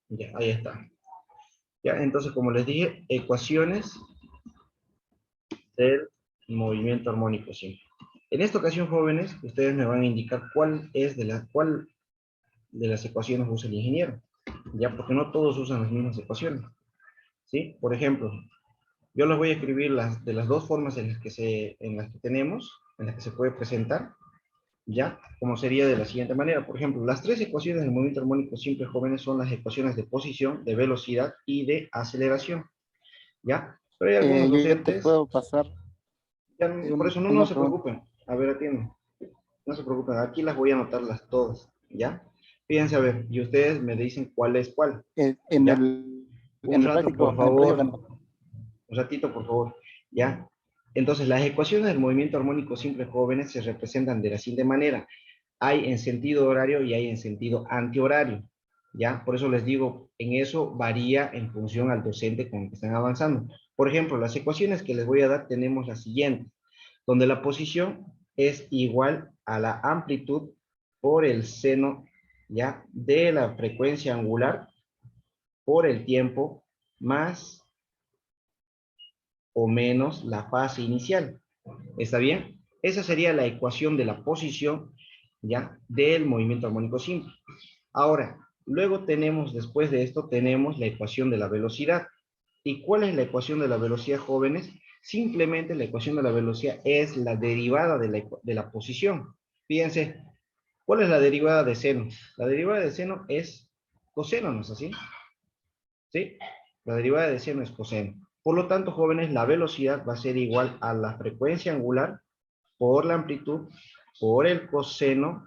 Ya, ahí está. Ya, entonces, como les dije, ecuaciones del movimiento armónico simple. En esta ocasión, jóvenes, ustedes me van a indicar cuál de las ecuaciones usa el ingeniero. Ya, porque no todos usan las mismas ecuaciones. ¿Sí? Por ejemplo, yo les voy a escribir de las dos formas en las que tenemos, en las que se puede presentar, ¿ya? Como sería de la siguiente manera. Por ejemplo, las tres ecuaciones del movimiento armónico simple, jóvenes, son las ecuaciones de posición, de velocidad y de aceleración, ¿ya? Pero hay algunos Yo ya te docentes, puedo pasar ya, por eso no una se pregunta. preocupen. A ver, atienden. No se preocupen, aquí las voy a anotarlas todas, ¿ya? Fíjense, a ver, y ustedes me dicen cuál es cuál, ¿ya? Un En el rato, práctico, por en el proyecto favor. no. Un ratito, por favor, ¿ya? Entonces, las ecuaciones del movimiento armónico simple, jóvenes, se representan de la siguiente manera. Hay en sentido horario y hay en sentido antihorario, ¿ya? Por eso les digo, en eso varía en función al docente con el que están avanzando. Por ejemplo, las ecuaciones que les voy a dar tenemos las siguientes, donde la posición es igual a la amplitud por el seno, ¿ya? De la frecuencia angular por el tiempo más o menos la fase inicial. ¿Está bien? Esa sería la ecuación de la posición, ¿ya? Del movimiento armónico simple. Ahora, luego tenemos, después de esto, tenemos la ecuación de la velocidad. ¿Y cuál es la ecuación de la velocidad, jóvenes? Simplemente la ecuación de la velocidad es la derivada de la posición. Fíjense, ¿cuál es la derivada de seno? La derivada de seno es coseno, ¿no es así? ¿Sí? La derivada de seno es coseno. Por lo tanto, jóvenes, la velocidad va a ser igual a la frecuencia angular por la amplitud por el coseno.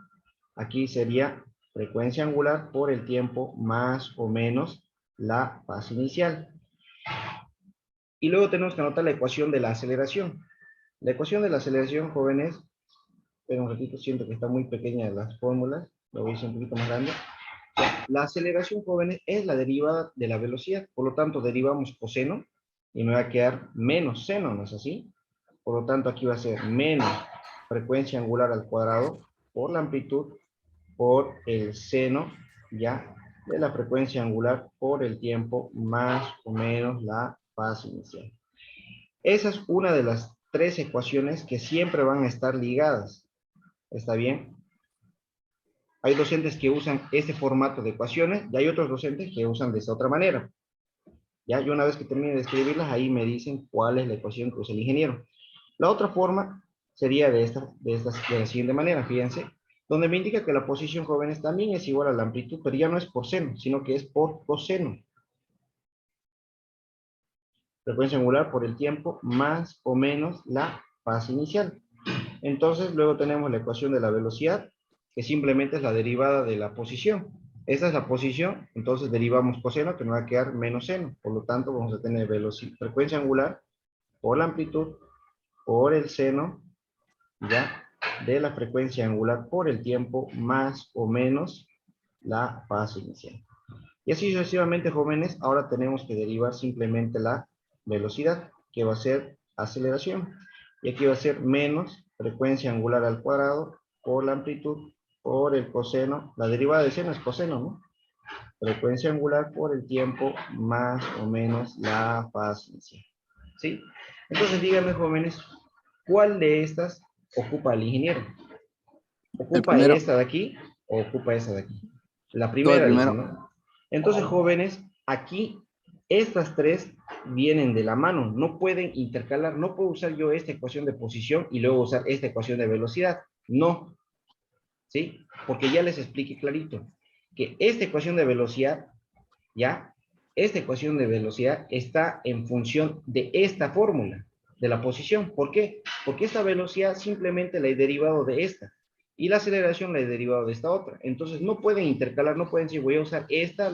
Aquí sería frecuencia angular por el tiempo más o menos la fase inicial. Y luego tenemos que anotar la ecuación de la aceleración. La ecuación de la aceleración, jóvenes, pero un ratito, siento que está muy pequeña las fórmulas, lo voy a hacer un poquito más grande. La aceleración, jóvenes, es la derivada de la velocidad, por lo tanto derivamos coseno y me va a quedar menos seno, ¿no es así? Por lo tanto aquí va a ser menos frecuencia angular al cuadrado por la amplitud por el seno, ya, de la frecuencia angular por el tiempo más o menos la fase inicial. Esa es una de las tres ecuaciones que siempre van a estar ligadas. ¿Está bien? Hay docentes que usan este formato de ecuaciones y hay otros docentes que usan de esa otra manera. Ya, y una vez que termine de escribirlas, ahí me dicen cuál es la ecuación que usa el ingeniero. La otra forma sería de la siguiente manera, fíjense, donde me indica que la posición, jóvenes, también es igual a la amplitud, pero ya no es por seno, sino que es por coseno. Frecuencia angular por el tiempo más o menos la fase inicial. Entonces, luego tenemos la ecuación de la velocidad, que simplemente es la derivada de la posición. Esta es la posición, entonces derivamos coseno, que nos va a quedar menos seno. Por lo tanto, vamos a tener frecuencia angular por la amplitud, por el seno, ya, de la frecuencia angular por el tiempo, más o menos la fase inicial. Y así sucesivamente, jóvenes, ahora tenemos que derivar simplemente la velocidad, que va a ser aceleración. Y aquí va a ser menos frecuencia angular al cuadrado por la amplitud por el coseno. La derivada de seno es coseno, ¿no? Frecuencia angular por el tiempo más o menos la fase inicial. ¿Sí? Entonces díganme, jóvenes, ¿cuál de estas ocupa el ingeniero? El ¿Ocupa primero, esta de aquí o ocupa esta de aquí? La todo el primera dice, primero. ¿no? Entonces, jóvenes, aquí estas tres vienen de la mano, no pueden intercalar, no puedo usar yo esta ecuación de posición y luego usar esta ecuación de velocidad, no, ¿sí? Porque ya les expliqué clarito que esta ecuación de velocidad, ¿ya? Esta ecuación de velocidad está en función de esta fórmula, de la posición. ¿Por qué? Porque esta velocidad simplemente la he derivado de esta. Y la aceleración la he derivado de esta otra. Entonces no pueden intercalar, no pueden decir voy a usar esta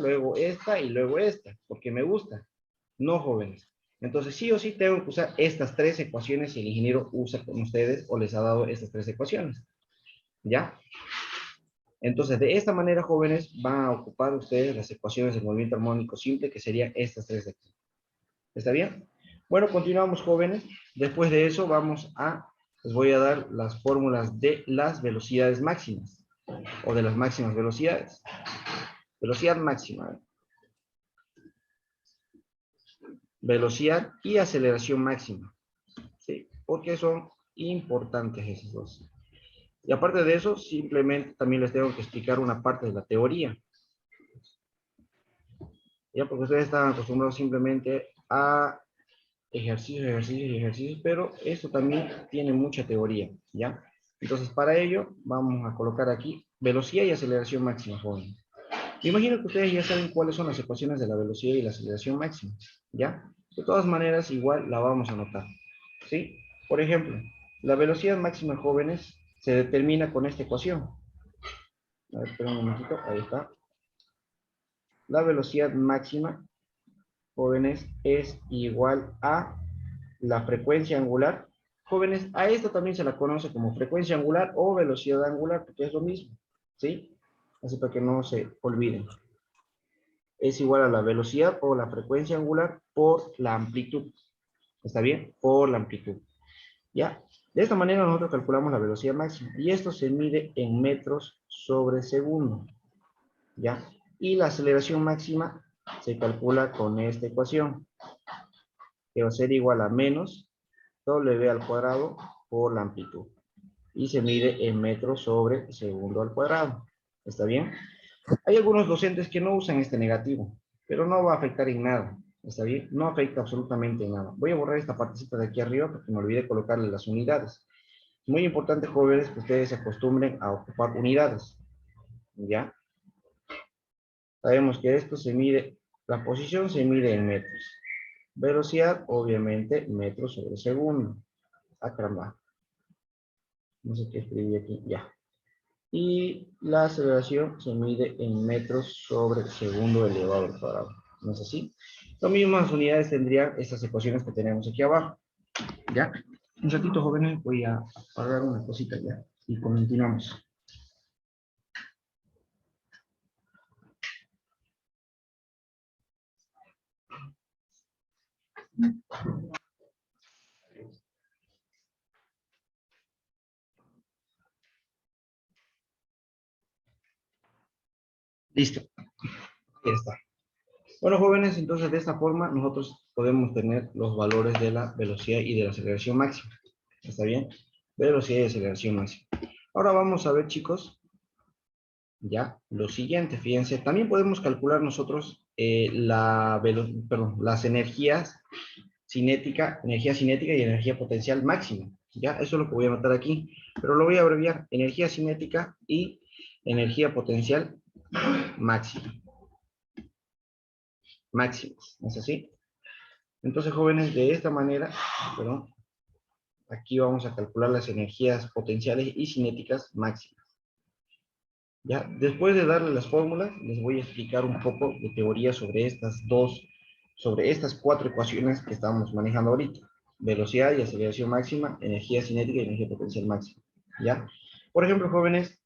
y luego esta, porque me gusta. No, jóvenes. Entonces sí o sí tengo que usar estas tres ecuaciones si el ingeniero usa con ustedes o les ha dado estas tres ecuaciones. ¿Ya? Entonces, de esta manera, jóvenes, van a ocupar ustedes las ecuaciones del movimiento armónico simple, que serían estas tres de aquí. ¿Está bien? Bueno, continuamos, jóvenes. Después de eso, les voy a dar las fórmulas de las velocidades máximas, o de las máximas velocidades. Velocidad máxima. velocidad y aceleración máxima, ¿sí? Porque son importantes esos dos. Y aparte de eso, simplemente también les tengo que explicar una parte de la teoría. Ya, porque ustedes están acostumbrados simplemente a ejercicios, ejercicios y ejercicios, pero esto también tiene mucha teoría, ¿ya? Entonces, para ello, vamos a colocar aquí velocidad y aceleración máxima, jóvenes. Me imagino que ustedes ya saben cuáles son las ecuaciones de la velocidad y la aceleración máxima, ¿ya? De todas maneras, igual la vamos a anotar, ¿sí? Por ejemplo, la velocidad máxima, jóvenes, se determina con esta ecuación. A ver, espera un momentito, ahí está. La velocidad máxima, jóvenes, es igual a la frecuencia angular. Jóvenes, a esto también se la conoce como frecuencia angular o velocidad angular, porque es lo mismo, ¿sí? Así para que no se olviden. Es igual a la velocidad o la frecuencia angular por la amplitud. ¿Está bien? Por la amplitud. ¿Ya? De esta manera nosotros calculamos la velocidad máxima. Y esto se mide en metros sobre segundo. ¿Ya? Y la aceleración máxima se calcula con esta ecuación, que va a ser igual a menos w al cuadrado por la amplitud. Y se mide en metros sobre segundo al cuadrado. ¿Está bien? Hay algunos docentes que no usan este negativo, pero no va a afectar en nada. ¿Está bien? No afecta absolutamente en nada. Voy a borrar esta partecita de aquí arriba porque me olvidé colocarle las unidades. Es muy importante, jóvenes, que ustedes se acostumbren a ocupar unidades. ¿Ya? Sabemos que esto se mide, la posición se mide en metros. Velocidad, obviamente, metros sobre segundo. Ah, caramba. No sé qué escribí aquí. Ya. Y la aceleración se mide en metros sobre segundo elevado al cuadrado. ¿No es así? Las mismas unidades tendrían estas ecuaciones que tenemos aquí abajo. ¿Ya? Un ratito, jóvenes, voy a apagar una cosita ya. Y continuamos. Listo. Ya está. Bueno, jóvenes, entonces de esta forma nosotros podemos tener los valores de la velocidad y de la aceleración máxima. ¿Está bien? Velocidad y aceleración máxima. Ahora vamos a ver, chicos, ya, lo siguiente, fíjense, también podemos calcular nosotros las energía cinética y energía potencial máxima, ya, eso es lo que voy a anotar aquí, pero lo voy a abreviar, energía cinética y energía potencial máxima, máximas, ¿no es así? Entonces, jóvenes, de esta manera, perdón, aquí vamos a calcular las energías potenciales y cinéticas máximas. Ya, después de darle las fórmulas, les voy a explicar un poco de teoría sobre estas cuatro ecuaciones que estamos manejando ahorita. Velocidad y aceleración máxima, energía cinética y energía potencial máxima. ¿Ya? Por ejemplo, jóvenes,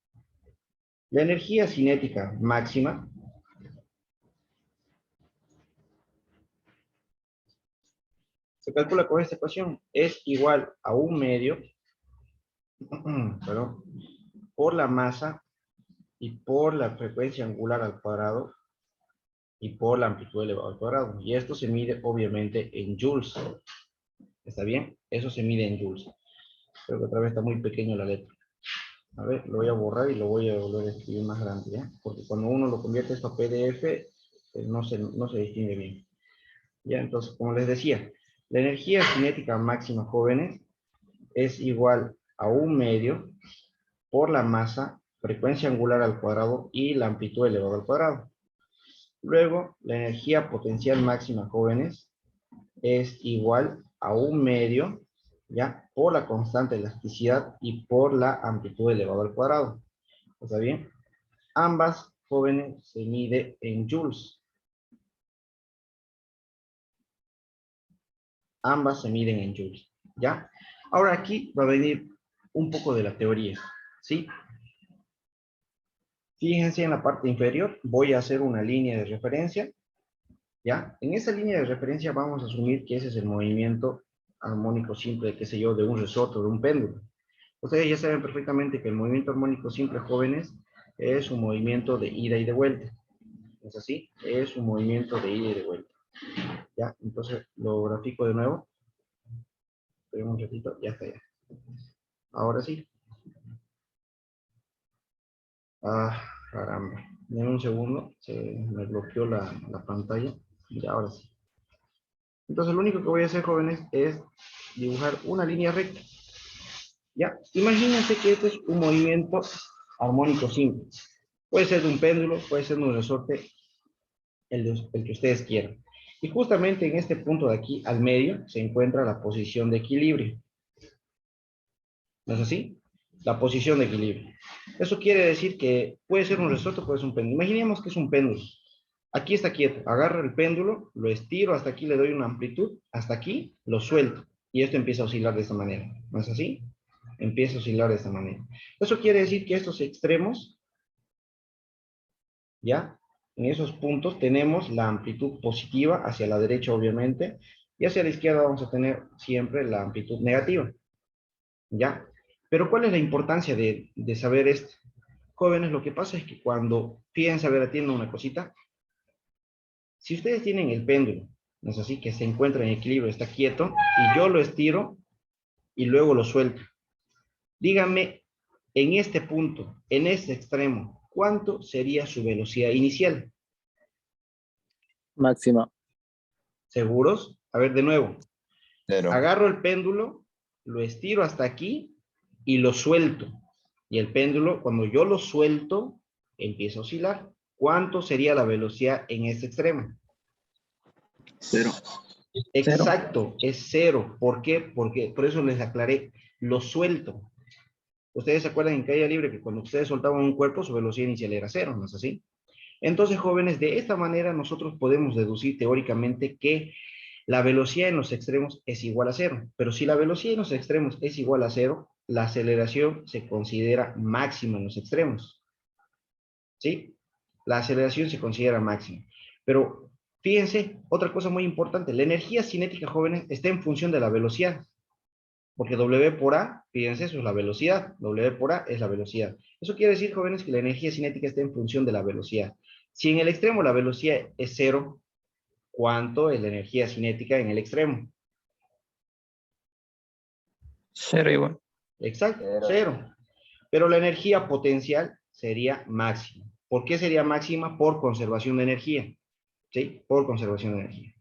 la energía cinética máxima se calcula con esta ecuación. Es igual a un medio, perdón, por la masa y por la frecuencia angular al cuadrado y por la amplitud elevado al cuadrado. Y esto se mide obviamente en joules. ¿Está bien? Eso se mide en joules. Creo que otra vez está muy pequeño la letra. A ver, lo voy a borrar y lo voy a volver a escribir más grande, ¿ya? Porque cuando uno lo convierte esto a PDF, no se distingue bien. ¿Ya? Entonces, como les decía, la energía cinética máxima, jóvenes, es igual a un medio por la masa, frecuencia angular al cuadrado y la amplitud elevado al cuadrado. Luego, la energía potencial máxima, jóvenes, es igual a un medio, ¿ya? Por la constante de elasticidad y por la amplitud elevado al cuadrado. ¿Está bien? Ambas, jóvenes, se mide en joules. Ambas se miden en joules, ¿ya? Ahora aquí va a venir un poco de la teoría, ¿sí? Fíjense en la parte inferior, voy a hacer una línea de referencia, ¿ya? En esa línea de referencia vamos a asumir que ese es el movimiento armónico simple, qué sé yo, de un resorte o de un péndulo. Ustedes ya saben perfectamente que el movimiento armónico simple, jóvenes, es un movimiento de ida y de vuelta. ¿Es así? Es un movimiento de ida y de vuelta. Ya, entonces lo grafico de nuevo. Esperen un ratito, ya está ya. Ahora sí. Ah, caramba. En un segundo se me bloqueó la pantalla. Y ahora sí. Entonces lo único que voy a hacer, jóvenes, es dibujar una línea recta. Ya, imagínense que este es un movimiento armónico simple. Puede ser de un péndulo, puede ser de un resorte, el que ustedes quieran. Y justamente en este punto de aquí, al medio, se encuentra la posición de equilibrio. ¿No es así? La posición de equilibrio. Eso quiere decir que puede ser un resorte, puede ser un péndulo. Imaginemos que es un péndulo. Aquí está quieto, agarro el péndulo, lo estiro, hasta aquí le doy una amplitud, hasta aquí lo suelto. Y esto empieza a oscilar de esta manera. ¿No es así? Empieza a oscilar de esta manera. Eso quiere decir que estos extremos, ¿ya? En esos puntos tenemos la amplitud positiva hacia la derecha, obviamente, y hacia la izquierda vamos a tener siempre la amplitud negativa, ¿ya? Pero ¿cuál es la importancia de saber esto? Jóvenes, lo que pasa es que cuando, fíjense, a ver, atiendan una cosita. Si ustedes tienen el péndulo, ¿no es así? Que se encuentra en equilibrio, está quieto, y yo lo estiro y luego lo suelto. Díganme, en este punto, en este extremo, ¿cuánto sería su velocidad inicial? Máxima. ¿Seguros? A ver, de nuevo. Cero. Agarro el péndulo, lo estiro hasta aquí y lo suelto. Y el péndulo, cuando yo lo suelto, empieza a oscilar. ¿Cuánto sería la velocidad en este extremo? Cero. Exacto, es cero. ¿Por qué? Porque por eso les aclaré, lo suelto. Ustedes se acuerdan en caída libre que cuando ustedes soltaban un cuerpo, su velocidad inicial era cero, ¿no es así? Entonces, jóvenes, de esta manera nosotros podemos deducir teóricamente que la velocidad en los extremos es igual a cero. Pero si la velocidad en los extremos es igual a cero, la aceleración se considera máxima en los extremos. ¿Sí? La aceleración se considera máxima. Pero fíjense, otra cosa muy importante, la energía cinética, jóvenes, está en función de la velocidad. Porque W por A, fíjense, eso es la velocidad. W por A es la velocidad. Eso quiere decir, jóvenes, que la energía cinética está en función de la velocidad. Si en el extremo la velocidad es cero, ¿cuánto es la energía cinética en el extremo? Cero igual. Exacto, cero. Pero la energía potencial sería máxima. ¿Por qué sería máxima? Por conservación de energía. ¿Sí? Por conservación de energía.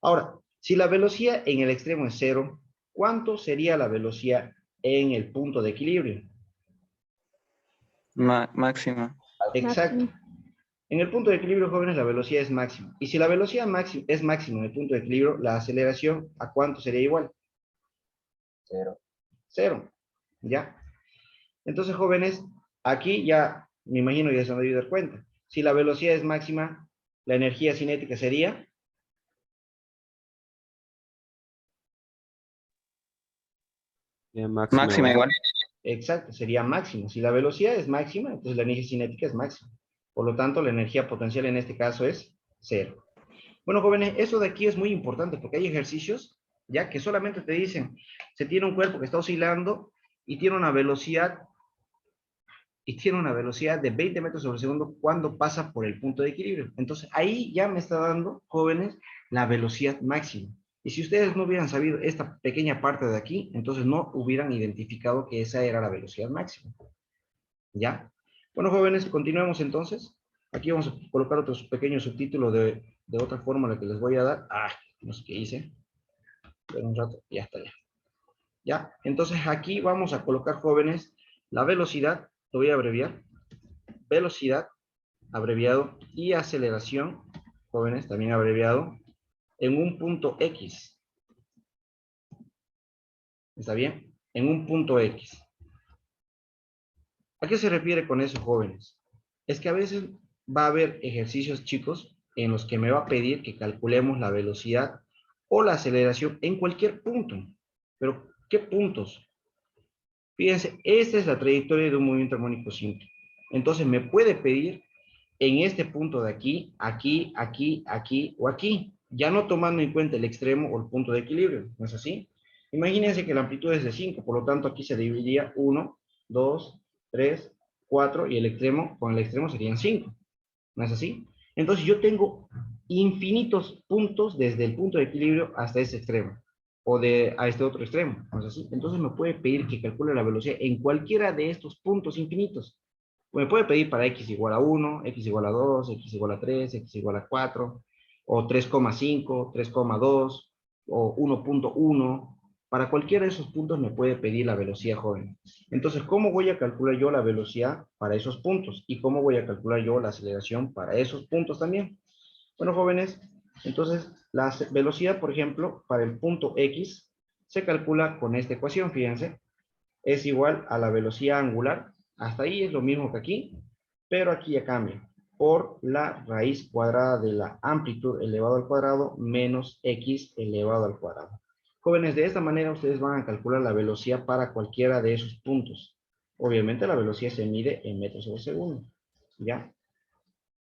Ahora, si la velocidad en el extremo es cero, ¿cuánto sería la velocidad en el punto de equilibrio? Máxima. Exacto. En el punto de equilibrio, jóvenes, la velocidad es máxima. Y si la velocidad es máxima en el punto de equilibrio, la aceleración, ¿a cuánto sería igual? Cero. Cero. ¿Ya? Entonces, jóvenes, aquí ya, me imagino ya se han debido dar cuenta. Si la velocidad es máxima, la energía cinética sería... Máxima igual. Exacto, sería máxima. Si la velocidad es máxima, entonces la energía cinética es máxima. Por lo tanto, la energía potencial en este caso es cero. Bueno, jóvenes, eso de aquí es muy importante porque hay ejercicios, ya que solamente te dicen, se tiene un cuerpo que está oscilando y tiene una velocidad de 20 metros sobre segundo cuando pasa por el punto de equilibrio. Entonces, ahí ya me está dando, jóvenes, la velocidad máxima. Y si ustedes no hubieran sabido esta pequeña parte de aquí, entonces no hubieran identificado que esa era la velocidad máxima. ¿Ya? Bueno, jóvenes, continuemos entonces. Aquí vamos a colocar otros pequeños subtítulos de otra fórmula que les voy a dar. Ah, no sé qué hice. Espera un rato, ya está ya. ¿Ya? Entonces aquí vamos a colocar, jóvenes, la velocidad, lo voy a abreviar. Velocidad, abreviado, y aceleración, jóvenes, también abreviado, en un punto X. ¿Está bien? En un punto X. ¿A qué se refiere con eso, jóvenes? Es que a veces va a haber ejercicios, chicos, en los que me va a pedir que calculemos la velocidad o la aceleración en cualquier punto. Pero, ¿qué puntos? Fíjense, esta es la trayectoria de un movimiento armónico simple. Entonces me puede pedir en este punto de aquí, aquí, aquí, aquí o aquí, ya no tomando en cuenta el extremo o el punto de equilibrio, ¿no es así? Imagínense que la amplitud es de 5, por lo tanto aquí se dividiría 1, 2, 3, 4 y el extremo, con el extremo serían 5, ¿no es así? Entonces yo tengo infinitos puntos desde el punto de equilibrio hasta ese extremo, o a este otro extremo, ¿no es así? Entonces me puede pedir que calcule la velocidad en cualquiera de estos puntos infinitos. Me puede pedir para x igual a 1, x igual a 2, x igual a 3, x igual a 4, o 3,5, 3,2, o 1,1. Para cualquiera de esos puntos me puede pedir la velocidad, joven. Entonces, ¿cómo voy a calcular yo la velocidad para esos puntos? ¿Y cómo voy a calcular yo la aceleración para esos puntos también? Bueno, jóvenes, entonces la velocidad, por ejemplo, para el punto X se calcula con esta ecuación, fíjense. Es igual a la velocidad angular. Hasta ahí es lo mismo que aquí, pero aquí ya cambia. Por la raíz cuadrada de la amplitud elevado al cuadrado menos X elevado al cuadrado. Jóvenes, de esta manera ustedes van a calcular la velocidad para cualquiera de esos puntos. Obviamente la velocidad se mide en metros sobre segundo. ¿Ya?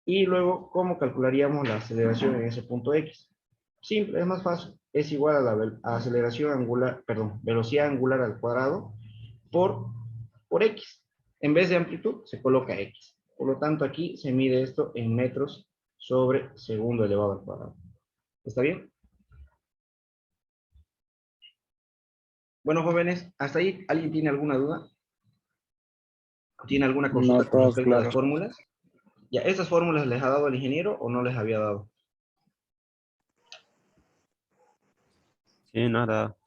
Y luego, ¿cómo calcularíamos la aceleración en ese punto X? Simple, es más fácil. Es igual a la aceleración angular, perdón, velocidad angular al cuadrado por X. En vez de amplitud, se coloca X. Por lo tanto, aquí se mide esto en metros sobre segundo elevado al cuadrado. ¿Está bien? Bueno, jóvenes, ¿hasta ahí alguien tiene alguna duda? ¿Tiene alguna No, consulta con todos respecto a las claros. fórmulas? ¿Ya estas fórmulas les ha dado el ingeniero o no les había dado? Sí, nada.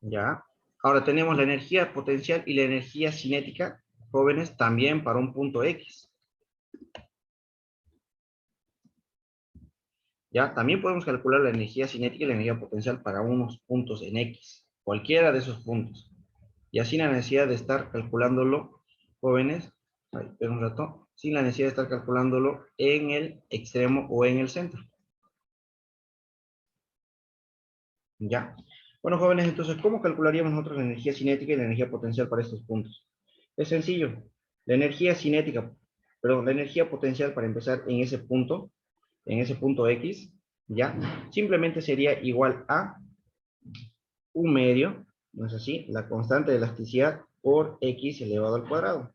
Ya. Ahora tenemos la energía potencial y la energía cinética, jóvenes, también para un punto X. Ya, también podemos calcular la energía cinética y la energía potencial para unos puntos en X, cualquiera de esos puntos. Y así la necesidad de estar calculándolo, jóvenes, ay, espera un rato, sin la necesidad de estar calculándolo en el extremo o en el centro. Ya. Bueno, jóvenes, entonces, ¿cómo calcularíamos nosotros la energía cinética y la energía potencial para estos puntos? Es sencillo. La energía cinética, perdón, la energía potencial para empezar en ese punto X, ¿ya? Simplemente sería igual a un medio, ¿no es así? La constante de elasticidad por X elevado al cuadrado.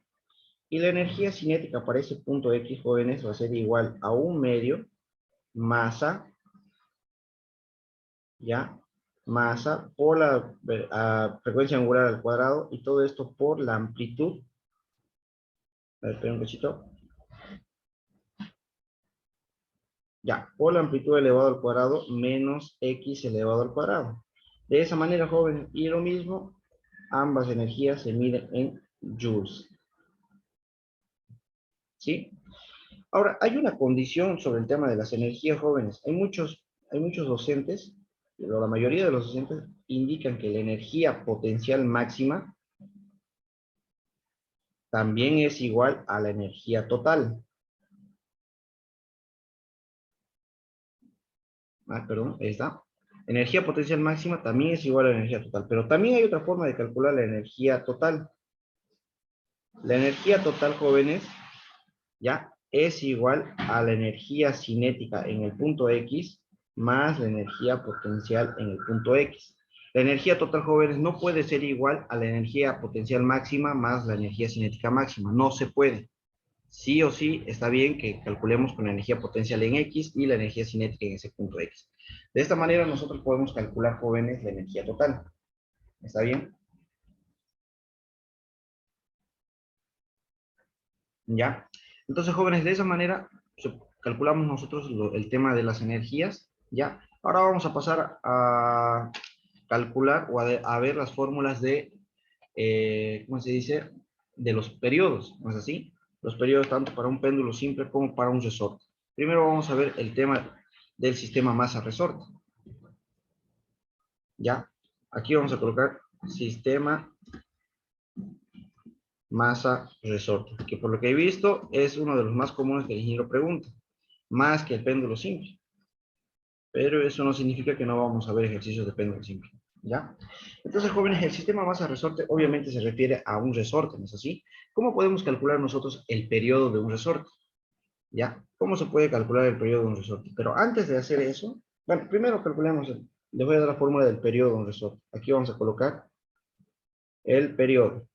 Y la energía cinética para ese punto X, jóvenes, va a ser igual a un medio masa, ¿ya? Masa por la frecuencia angular al cuadrado y todo esto por la amplitud. A ver, espera un cachito. Ya, por la amplitud elevado al cuadrado menos X elevado al cuadrado. De esa manera, jóvenes, y lo mismo, ambas energías se miden en joules. ¿Sí? Ahora, hay una condición sobre el tema de las energías, jóvenes. Hay muchos docentes, pero la mayoría de los docentes indican que la energía potencial máxima también es igual a la energía total. Perdón, ahí está. Energía potencial máxima también es igual a la energía total, pero también hay otra forma de calcular la energía total. La energía total, jóvenes, ya es igual a la energía cinética en el punto X más la energía potencial en el punto X. La energía total, jóvenes, no puede ser igual a la energía potencial máxima más la energía cinética máxima. No se puede. Sí o sí está bien que calculemos con la energía potencial en X y la energía cinética en ese punto X. De esta manera nosotros podemos calcular, jóvenes, la energía total. ¿Está bien? ¿Ya? Entonces, jóvenes, de esa manera calculamos nosotros el tema de las energías, ¿ya? Ahora vamos a pasar a calcular o a ver las fórmulas de, ¿cómo se dice? De los periodos, ¿no es así? Los periodos tanto para un péndulo simple como para un resorte. Primero vamos a ver el tema del sistema masa-resorte, ¿ya? Aquí vamos a colocar sistema masa-resorte, que por lo que he visto es uno de los más comunes que el ingeniero pregunta, más que el péndulo simple. Pero eso no significa que no vamos a ver ejercicios de péndulo simple, ¿ya? Entonces, jóvenes, el sistema masa-resorte obviamente se refiere a un resorte, ¿no es así? ¿Cómo podemos calcular nosotros el periodo de un resorte? ¿Ya? ¿Cómo se puede calcular el periodo de un resorte? Pero antes de hacer eso, bueno, primero calculemos, les voy a dar la fórmula del periodo de un resorte. Aquí vamos a colocar el periodo.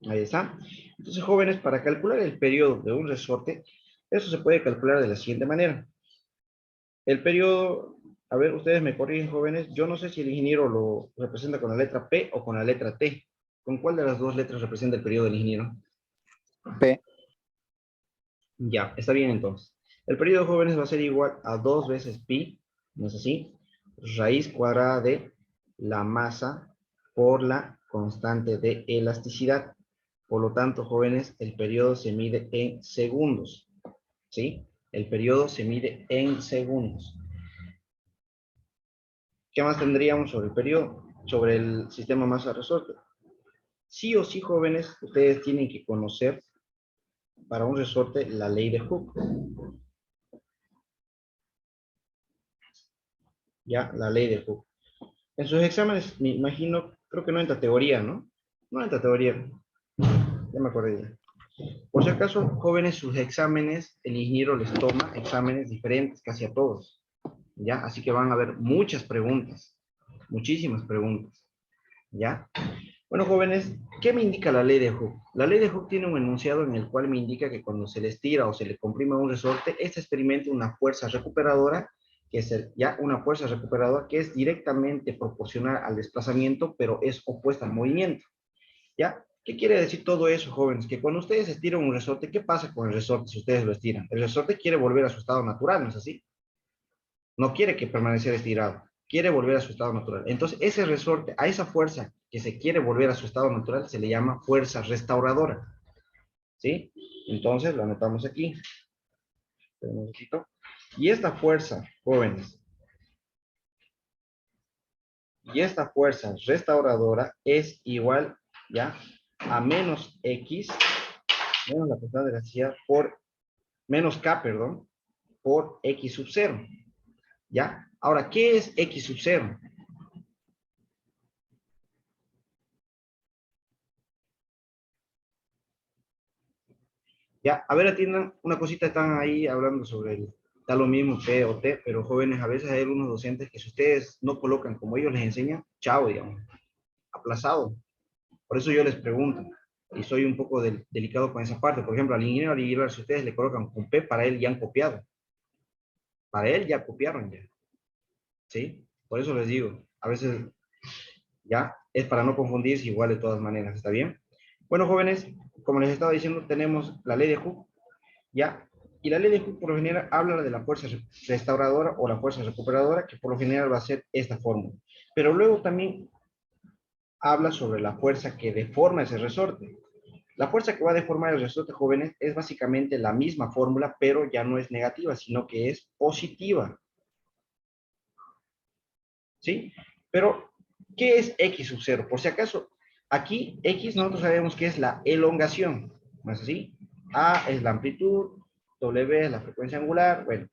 Ahí está. Entonces, jóvenes, para calcular el periodo de un resorte, eso se puede calcular de la siguiente manera. El periodo, a ver, ustedes me corrigen, jóvenes, yo no sé si el ingeniero lo representa con la letra P o con la letra T. ¿Con cuál de las dos letras representa el periodo del ingeniero? P. Ya, está bien entonces. El periodo, jóvenes, va a ser igual a 2 veces pi, ¿no es así? Raíz cuadrada de la masa por la constante de elasticidad. Por lo tanto, jóvenes, el periodo se mide en segundos, ¿sí? El periodo se mide en segundos. ¿Qué más tendríamos sobre el periodo? Sobre el sistema masa-resorte. Sí o sí, jóvenes, ustedes tienen que conocer para un resorte la ley de Hooke. Ya, la ley de Hooke. En sus exámenes, me imagino, creo que no entra teoría, ¿no? No entra teoría. Ya me acordé ya. Por si acaso, jóvenes, sus exámenes, el ingeniero les toma exámenes diferentes casi a todos. ¿Ya? Así que van a haber muchas preguntas. Muchísimas preguntas. ¿Ya? Bueno, jóvenes, ¿qué me indica la ley de Hooke? La ley de Hooke tiene un enunciado en el cual me indica que cuando se le estira o se le comprime un resorte, este experimenta una fuerza recuperadora, que es ya una fuerza recuperadora que es directamente proporcional al desplazamiento, pero es opuesta al movimiento. ¿Ya? ¿Qué quiere decir todo eso, jóvenes? Que cuando ustedes estiran un resorte, ¿qué pasa con el resorte si ustedes lo estiran? El resorte quiere volver a su estado natural, ¿no es así? No quiere que permanecer estirado, quiere volver a su estado natural. Entonces, ese resorte, a esa fuerza que se quiere volver a su estado natural, se le llama fuerza restauradora. ¿Sí? Entonces, lo anotamos aquí. Un momentito. Y esta fuerza, jóvenes, y esta fuerza restauradora es igual, ¿ya? A menos X, menos la constante de elasticidad por, menos K, perdón, por X sub 0. ¿Ya? Ahora, ¿qué es X sub 0? Ya, a ver, atiendan una cosita, están ahí hablando sobre el, da lo mismo P o T, pero jóvenes, a veces hay algunos docentes que si ustedes no colocan como ellos les enseñan, chao, digamos, aplazado. Por eso yo les pregunto, y soy un poco delicado con esa parte. Por ejemplo, al ingeniero, si ustedes le colocan con P, para él ya han copiado. Para él ya copiaron ya. ¿Sí? Por eso les digo, a veces ya es para no confundirse igual de todas maneras, ¿está bien? Bueno, jóvenes, como les estaba diciendo, tenemos la ley de Hooke, ¿ya? Y la ley de Hooke por lo general habla de la fuerza restauradora o la fuerza recuperadora, que por lo general va a ser esta fórmula. Pero luego también habla sobre la fuerza que deforma ese resorte. La fuerza que va a deformar el resorte, jóvenes, es básicamente la misma fórmula, pero ya no es negativa, sino que es positiva. ¿Sí? Pero, ¿qué es X sub 0? Por si acaso, aquí X nosotros sabemos que es la elongación, ¿no es así? A es la amplitud, W es la frecuencia angular, bueno.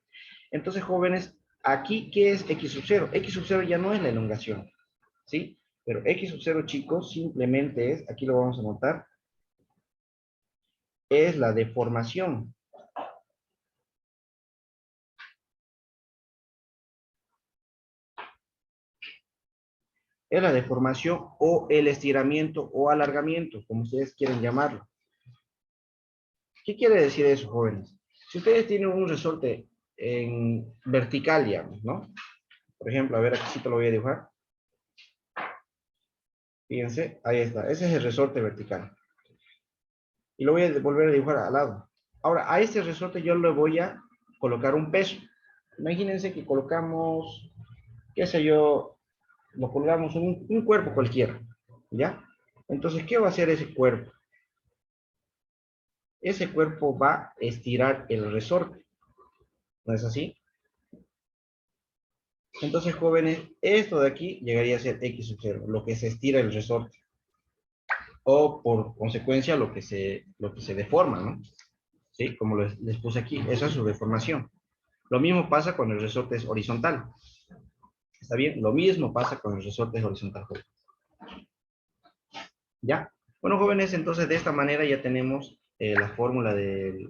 Entonces, jóvenes, aquí, ¿qué es X sub 0? X sub 0 ya no es la elongación, ¿sí? Pero X sub 0, chicos, simplemente es, aquí lo vamos a anotar, es la deformación. Es la deformación o el estiramiento o alargamiento, como ustedes quieren llamarlo. ¿Qué quiere decir eso, jóvenes? Si ustedes tienen un resorte en vertical, digamos, ¿no? Por ejemplo, a ver, aquí sí te lo voy a dibujar. Fíjense, ahí está. Ese es el resorte vertical. Y lo voy a volver a dibujar al lado. Ahora, a este resorte yo le voy a colocar un peso. Imagínense que colocamos, qué sé yo, lo colgamos un cuerpo cualquiera, ¿ya? Entonces, ¿qué va a hacer ese cuerpo? Ese cuerpo va a estirar el resorte. ¿No es así? Entonces, jóvenes, esto de aquí llegaría a ser X sub 0, lo que se estira el resorte. O por consecuencia, lo que se deforma, ¿no? ¿Sí? Como les puse aquí, esa es su deformación. Lo mismo pasa cuando el resorte es horizontal. ¿Está bien? Lo mismo pasa con el resorte horizontal. ¿Ya? Bueno, jóvenes, entonces de esta manera ya tenemos la fórmula de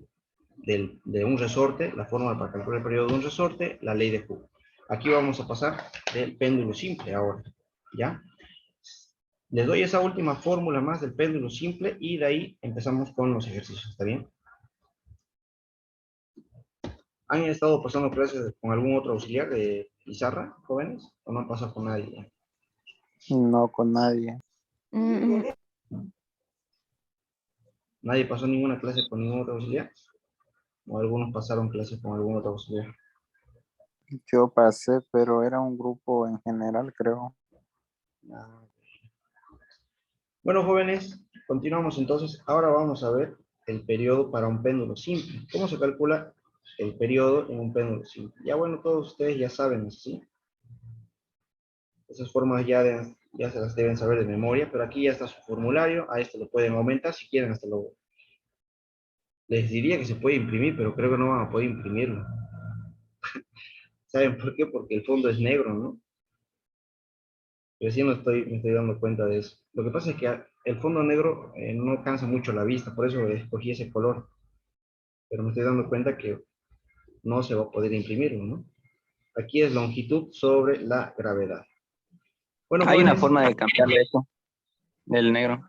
un resorte, la fórmula para calcular el periodo de un resorte, la ley de Hooke. Aquí vamos a pasar del péndulo simple ahora, ¿ya? Les doy esa última fórmula más del péndulo simple y de ahí empezamos con los ejercicios, ¿está bien? ¿Han estado pasando clases con algún otro auxiliar de pizarra, jóvenes? ¿O no han pasado con nadie? No con nadie. ¿Nadie pasó ninguna clase con ningún otro auxiliar? ¿O algunos pasaron clases con algún otro auxiliar? Yo pasé, pero era un grupo en general, creo. Ah. Bueno, jóvenes, continuamos entonces. Ahora vamos a ver el periodo para un péndulo simple. ¿Cómo se calcula el periodo en un péndulo simple? Ya bueno, todos ustedes ya saben, ¿sí? Esas formas ya se las deben saber de memoria, pero aquí ya está su formulario. A este lo pueden aumentar si quieren, hasta lo... Les diría que se puede imprimir, pero creo que no van a poder imprimirlo. ¿Saben por qué? Porque el fondo es negro, ¿no? Recién me estoy dando cuenta de eso. Lo que pasa es que el fondo negro no cansa mucho la vista, por eso escogí ese color. Pero me estoy dando cuenta que no se va a poder imprimirlo, ¿no? Aquí es longitud sobre la gravedad. Bueno, Hay una jóvenes. forma de cambiarle eso, del negro.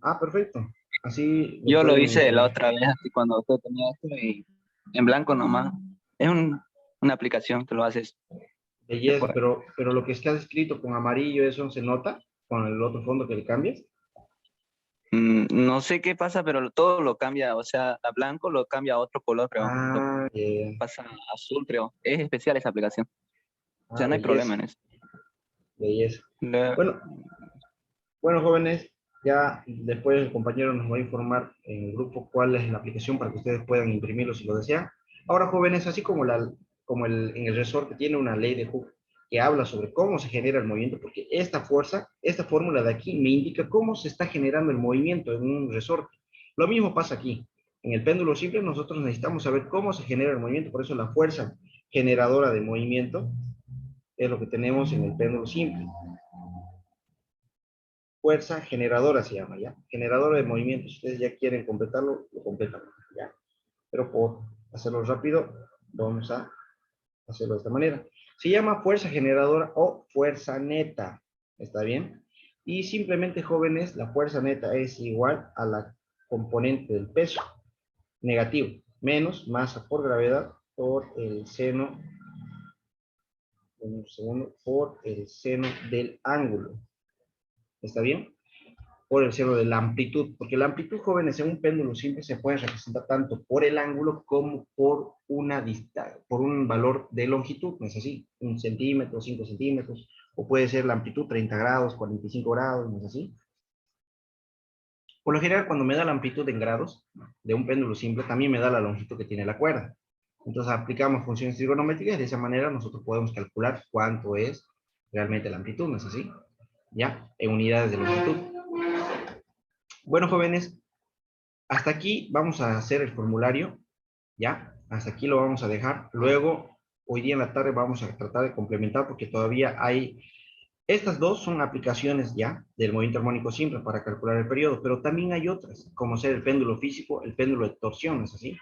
Ah, perfecto. Así lo Yo lo pueden hice la imprimir. otra vez, así cuando usted tenía esto y en blanco nomás. Es una aplicación que lo haces. Se Belleza, puede. pero lo que está escrito con amarillo, ¿eso se nota con el otro fondo que le cambias? No sé qué pasa, pero todo lo cambia, o sea, a blanco lo cambia a otro color, creo. Lo Ah, yeah. pasa a azul, creo. Es especial esa aplicación. O Ah, sea, no hay belleza, problema en eso. belleza. Le- Bueno, bueno, jóvenes, ya después el compañero nos va a informar en el grupo cuál es la aplicación para que ustedes puedan imprimirlo si lo desean. Ahora, jóvenes, así como, en el resorte tiene una ley de Hooke que habla sobre cómo se genera el movimiento, porque esta fuerza, esta fórmula de aquí me indica cómo se está generando el movimiento en un resorte. Lo mismo pasa aquí. En el péndulo simple nosotros necesitamos saber cómo se genera el movimiento, por eso la fuerza generadora de movimiento es lo que tenemos en el péndulo simple. Fuerza generadora se llama, ¿ya? Generadora de movimiento. Si ustedes ya quieren completarlo, lo completan, ¿ya? Pero por hacerlo rápido, vamos a hacerlo de esta manera. Se llama fuerza generadora o fuerza neta, ¿está bien? Y simplemente, jóvenes, la fuerza neta es igual a la componente del peso negativo, menos masa por gravedad por el seno, un segundo, por el seno del ángulo, ¿está bien? Por el cero de la amplitud, porque la amplitud, jóvenes, en un péndulo simple se puede representar tanto por el ángulo como por por un valor de longitud, ¿no es así? 1 centímetro, 5 centímetros, o puede ser la amplitud 30 grados, 45 grados, ¿no es así? Por lo general, cuando me da la amplitud en grados de un péndulo simple, también me da la longitud que tiene la cuerda. Entonces aplicamos funciones trigonométricas y de esa manera nosotros podemos calcular cuánto es realmente la amplitud, ¿no es así? ¿Ya? En unidades de longitud. Bueno, jóvenes, hasta aquí vamos a hacer el formulario, ¿ya? Hasta aquí lo vamos a dejar. Luego, hoy día en la tarde vamos a tratar de complementar porque todavía hay... Estas dos son aplicaciones ya del movimiento armónico simple para calcular el periodo, pero también hay otras, como ser el péndulo físico, el péndulo de torsión, ¿es así?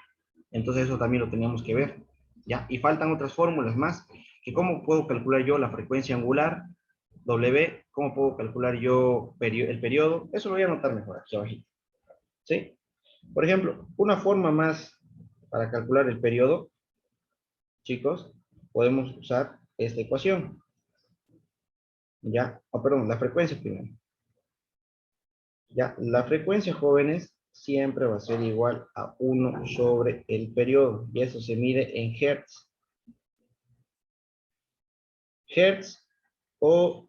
Entonces eso también lo tenemos que ver, ¿ya? Y faltan otras fórmulas más, que cómo puedo calcular yo la frecuencia angular, W, cómo puedo calcular yo el periodo, eso lo voy a anotar mejor aquí abajito, ¿sí? Por ejemplo, una forma más para calcular el periodo, chicos, podemos usar esta ecuación. Ya, perdón, la frecuencia primero. Ya, la frecuencia, jóvenes, siempre va a ser igual a 1 sobre el periodo. Y eso se mide en hertz. Hertz o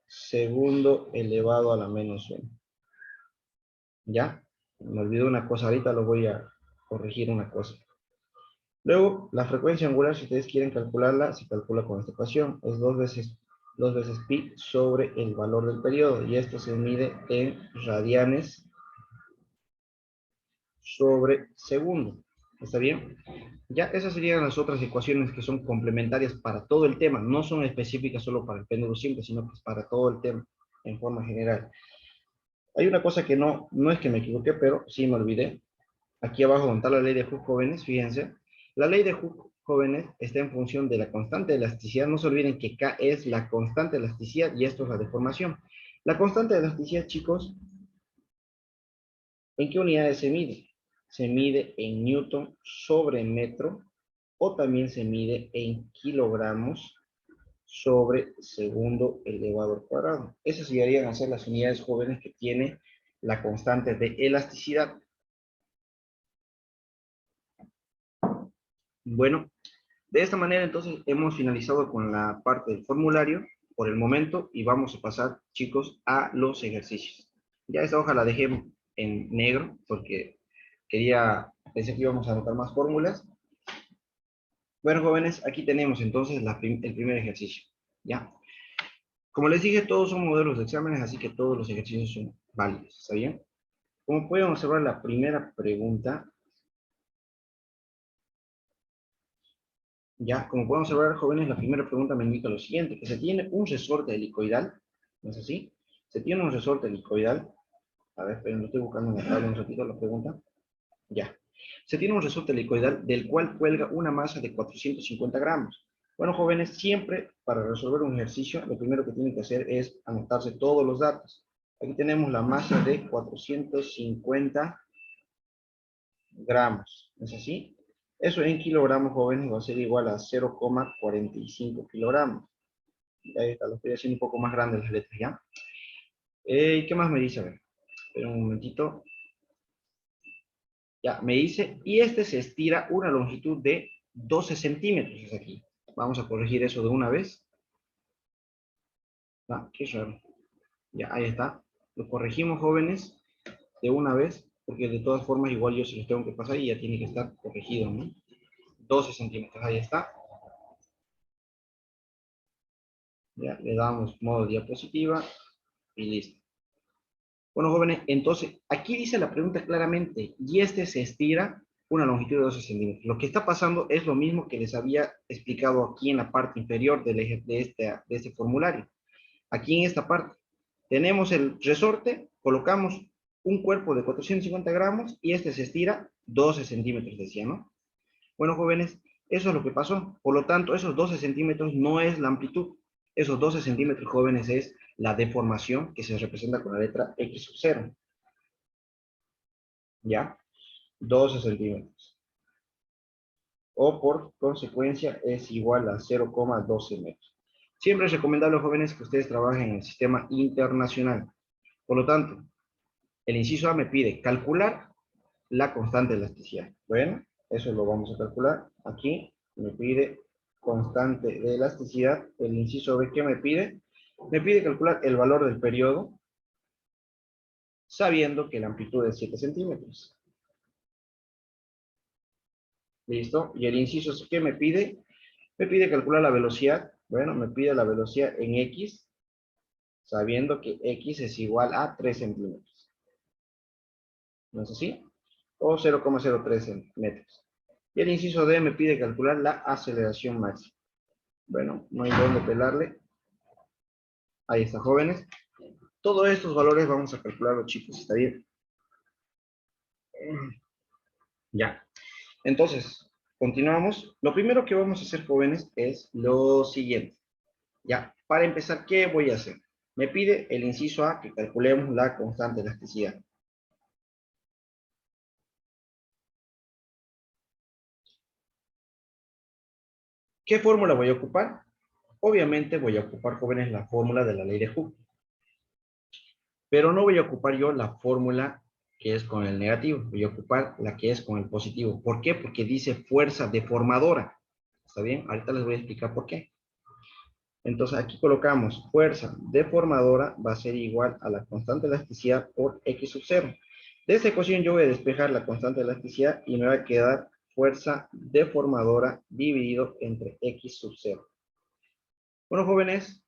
segundo elevado a la menos 1. ¿Ya? Me olvidé una cosa, ahorita lo voy a corregir una cosa. Luego, la frecuencia angular, si ustedes quieren calcularla, se calcula con esta ecuación. Es 2 veces pi sobre el valor del periodo. Y esto se mide en radianes sobre segundo. ¿Está bien? Ya, esas serían las otras ecuaciones que son complementarias para todo el tema. No son específicas solo para el péndulo simple, sino que para todo el tema en forma general. Hay una cosa que no es que me equivoqué, pero sí me olvidé. Aquí abajo donde está la ley de Hooke, jóvenes, fíjense. La ley de Hooke jóvenes, está en función de la constante de elasticidad. No se olviden que K es la constante de elasticidad y esto es la deformación. La constante de elasticidad, chicos, ¿en qué unidades se mide? Se mide en newton sobre metro o también se mide en kilogramos sobre segundo elevado al cuadrado. Esas llegarían a ser las unidades jóvenes que tiene la constante de elasticidad. Bueno, de esta manera entonces hemos finalizado con la parte del formulario por el momento y vamos a pasar, chicos, a los ejercicios. Ya esta hoja la dejé en negro porque pensé que íbamos a anotar más fórmulas. Bueno, jóvenes, aquí tenemos entonces el primer ejercicio, ¿ya? Como les dije, todos son modelos de exámenes, así que todos los ejercicios son válidos, ¿está bien? Como pueden observar, la primera pregunta, ya, como pueden observar, jóvenes, la primera pregunta me indica lo siguiente, que se tiene un resorte helicoidal, ¿no es así? Se tiene un resorte helicoidal, a ver, esperen, lo estoy buscando en la tabla un ratito, la pregunta, ya. Se tiene un resorte helicoidal del cual cuelga una masa de 450 gramos. Bueno, jóvenes, siempre para resolver un ejercicio, lo primero que tienen que hacer es anotarse todos los datos. Aquí tenemos la masa de 450 gramos, ¿no es así? Eso en kilogramos, jóvenes, va a ser igual a 0,45 kilogramos. Ahí está, lo estoy haciendo un poco más grande las letras, ¿ya? ¿Qué más me dice? A ver, espera un momentito. Ya, me dice, y este se estira una longitud de 12 centímetros, es aquí. Vamos a corregir eso de una vez. Ah, qué raro. Ya, ahí está. Lo corregimos, jóvenes, de una vez, porque de todas formas igual yo se los tengo que pasar y ya tiene que estar corregido, ¿no? 12 centímetros, ahí está. Ya, le damos modo diapositiva y listo. Bueno, jóvenes, entonces, aquí dice la pregunta claramente, y este se estira una longitud de 12 centímetros. Lo que está pasando es lo mismo que les había explicado aquí en la parte inferior de este formulario. Aquí en esta parte, tenemos el resorte, colocamos un cuerpo de 450 gramos y este se estira 12 centímetros, decía, ¿no? Bueno, jóvenes, eso es lo que pasó. Por lo tanto, esos 12 centímetros no es la amplitud. Esos 12 centímetros, jóvenes, es la deformación que se representa con la letra X sub 0. ¿Ya? 12 centímetros. O por consecuencia es igual a 0,12 metros. Siempre es recomendable, jóvenes, que ustedes trabajen en el sistema internacional. Por lo tanto, el inciso A me pide calcular la constante de elasticidad. Bueno, eso lo vamos a calcular. Aquí me pide constante de elasticidad. El inciso B, ¿qué me pide? Me pide calcular el valor del periodo, sabiendo que la amplitud es 7 centímetros. ¿Listo? Y el inciso C, ¿qué me pide? Me pide calcular la velocidad. Bueno, me pide la velocidad en X, sabiendo que X es igual a 3 centímetros. ¿No es así? O 0,03 metros. Y el inciso D me pide calcular la aceleración máxima. Bueno, no hay dónde pelarle. Ahí está, jóvenes. Todos estos valores vamos a calcularlos, chicos, ¿está bien? Ya. Entonces, continuamos. Lo primero que vamos a hacer, jóvenes, es lo siguiente. Ya, para empezar, ¿qué voy a hacer? Me pide el inciso A que calculemos la constante de elasticidad. ¿Qué fórmula voy a ocupar? Obviamente voy a ocupar, jóvenes, la fórmula de la ley de Hooke. Pero no voy a ocupar yo la fórmula que es con el negativo. Voy a ocupar la que es con el positivo. ¿Por qué? Porque dice fuerza deformadora. ¿Está bien? Ahorita les voy a explicar por qué. Entonces aquí colocamos fuerza deformadora va a ser igual a la constante de elasticidad por X sub 0. De esta ecuación yo voy a despejar la constante de elasticidad y me va a quedar fuerza deformadora dividido entre X sub 0. Bueno, jóvenes,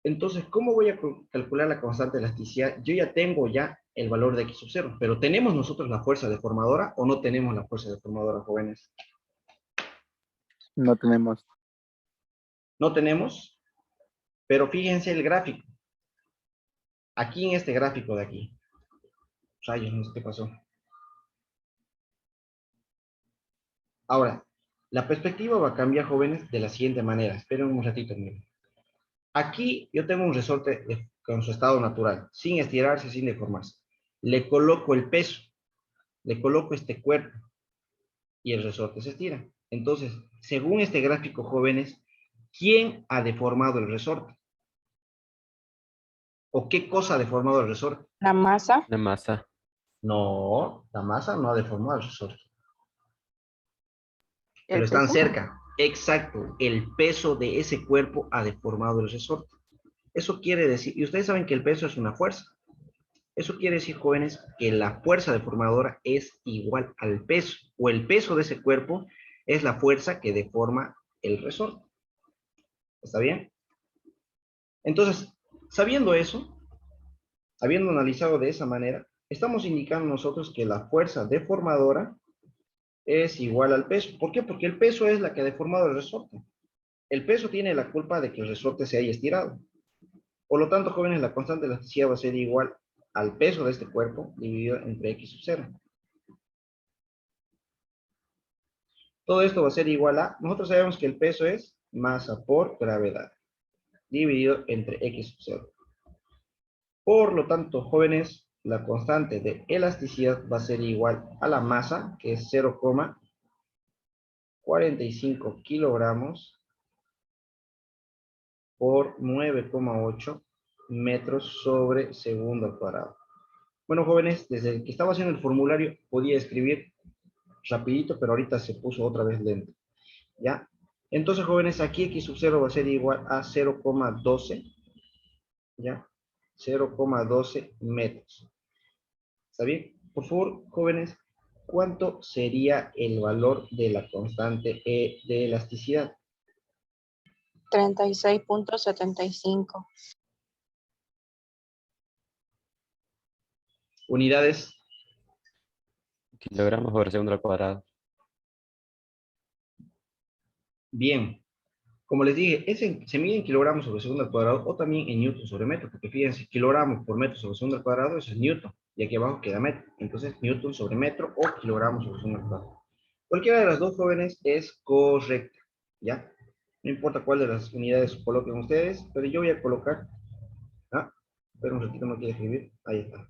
entonces, ¿cómo voy a calcular la constante de elasticidad? Yo ya tengo el valor de X sub 0, pero ¿tenemos nosotros la fuerza deformadora o no tenemos la fuerza deformadora, jóvenes? No tenemos. No tenemos, pero fíjense el gráfico. Aquí en este gráfico de aquí. Rayos, no sé qué pasó. Ahora, La perspectiva va a cambiar, jóvenes, de la siguiente manera. Esperen un ratito, miren. Aquí yo tengo un resorte con su estado natural, sin estirarse, sin deformarse. Le coloco el peso, le coloco este cuerpo y el resorte se estira. Entonces, según este gráfico, jóvenes, ¿quién ha deformado el resorte? ¿O qué cosa ha deformado el resorte? La masa. La masa. No, la masa no ha deformado el resorte. Pero ¿El están peso? cerca. Exacto, el peso de ese cuerpo ha deformado el resorte. Eso quiere decir, y ustedes saben que el peso es una fuerza. Eso quiere decir, jóvenes, que la fuerza deformadora es igual al peso, o el peso de ese cuerpo es la fuerza que deforma el resorte. ¿Está bien? Entonces, sabiendo eso, habiendo analizado de esa manera, estamos indicando nosotros que la fuerza deformadora es igual al peso. ¿Por qué? Porque el peso es la que ha deformado el resorte. El peso tiene la culpa de que el resorte se haya estirado. Por lo tanto, jóvenes, la constante de elasticidad va a ser igual al peso de este cuerpo dividido entre x sub 0. Todo esto va a ser igual a, nosotros sabemos que el peso es masa por gravedad, dividido entre x sub 0. Por lo tanto, jóvenes, la constante de elasticidad va a ser igual a la masa, que es 0,45 kilogramos por 9,8 metros sobre segundo al cuadrado. Bueno, jóvenes, desde que estaba haciendo el formulario podía escribir rapidito, pero ahorita se puso otra vez lento. ¿Ya? Entonces, jóvenes, aquí x sub 0 va a ser igual a 0,12, ¿ya? 0,12 metros. ¿Está bien? Por favor, jóvenes, ¿cuánto sería el valor de la constante E de elasticidad? 36.75. Unidades. Kilogramos por segundo al cuadrado. Bien. Como les dije, se mide en kilogramos sobre segundo al cuadrado o también en newton sobre metro, porque fíjense, kilogramos por metro sobre segundo al cuadrado, eso es newton, y aquí abajo queda metro. Entonces, newton sobre metro o kilogramos sobre segundo al cuadrado. Cualquiera de las dos, jóvenes, es correcta, ¿ya? No importa cuál de las unidades coloquen ustedes, pero yo voy a colocar, ¿ah? Espera un ratito, no quiere escribir, ahí está.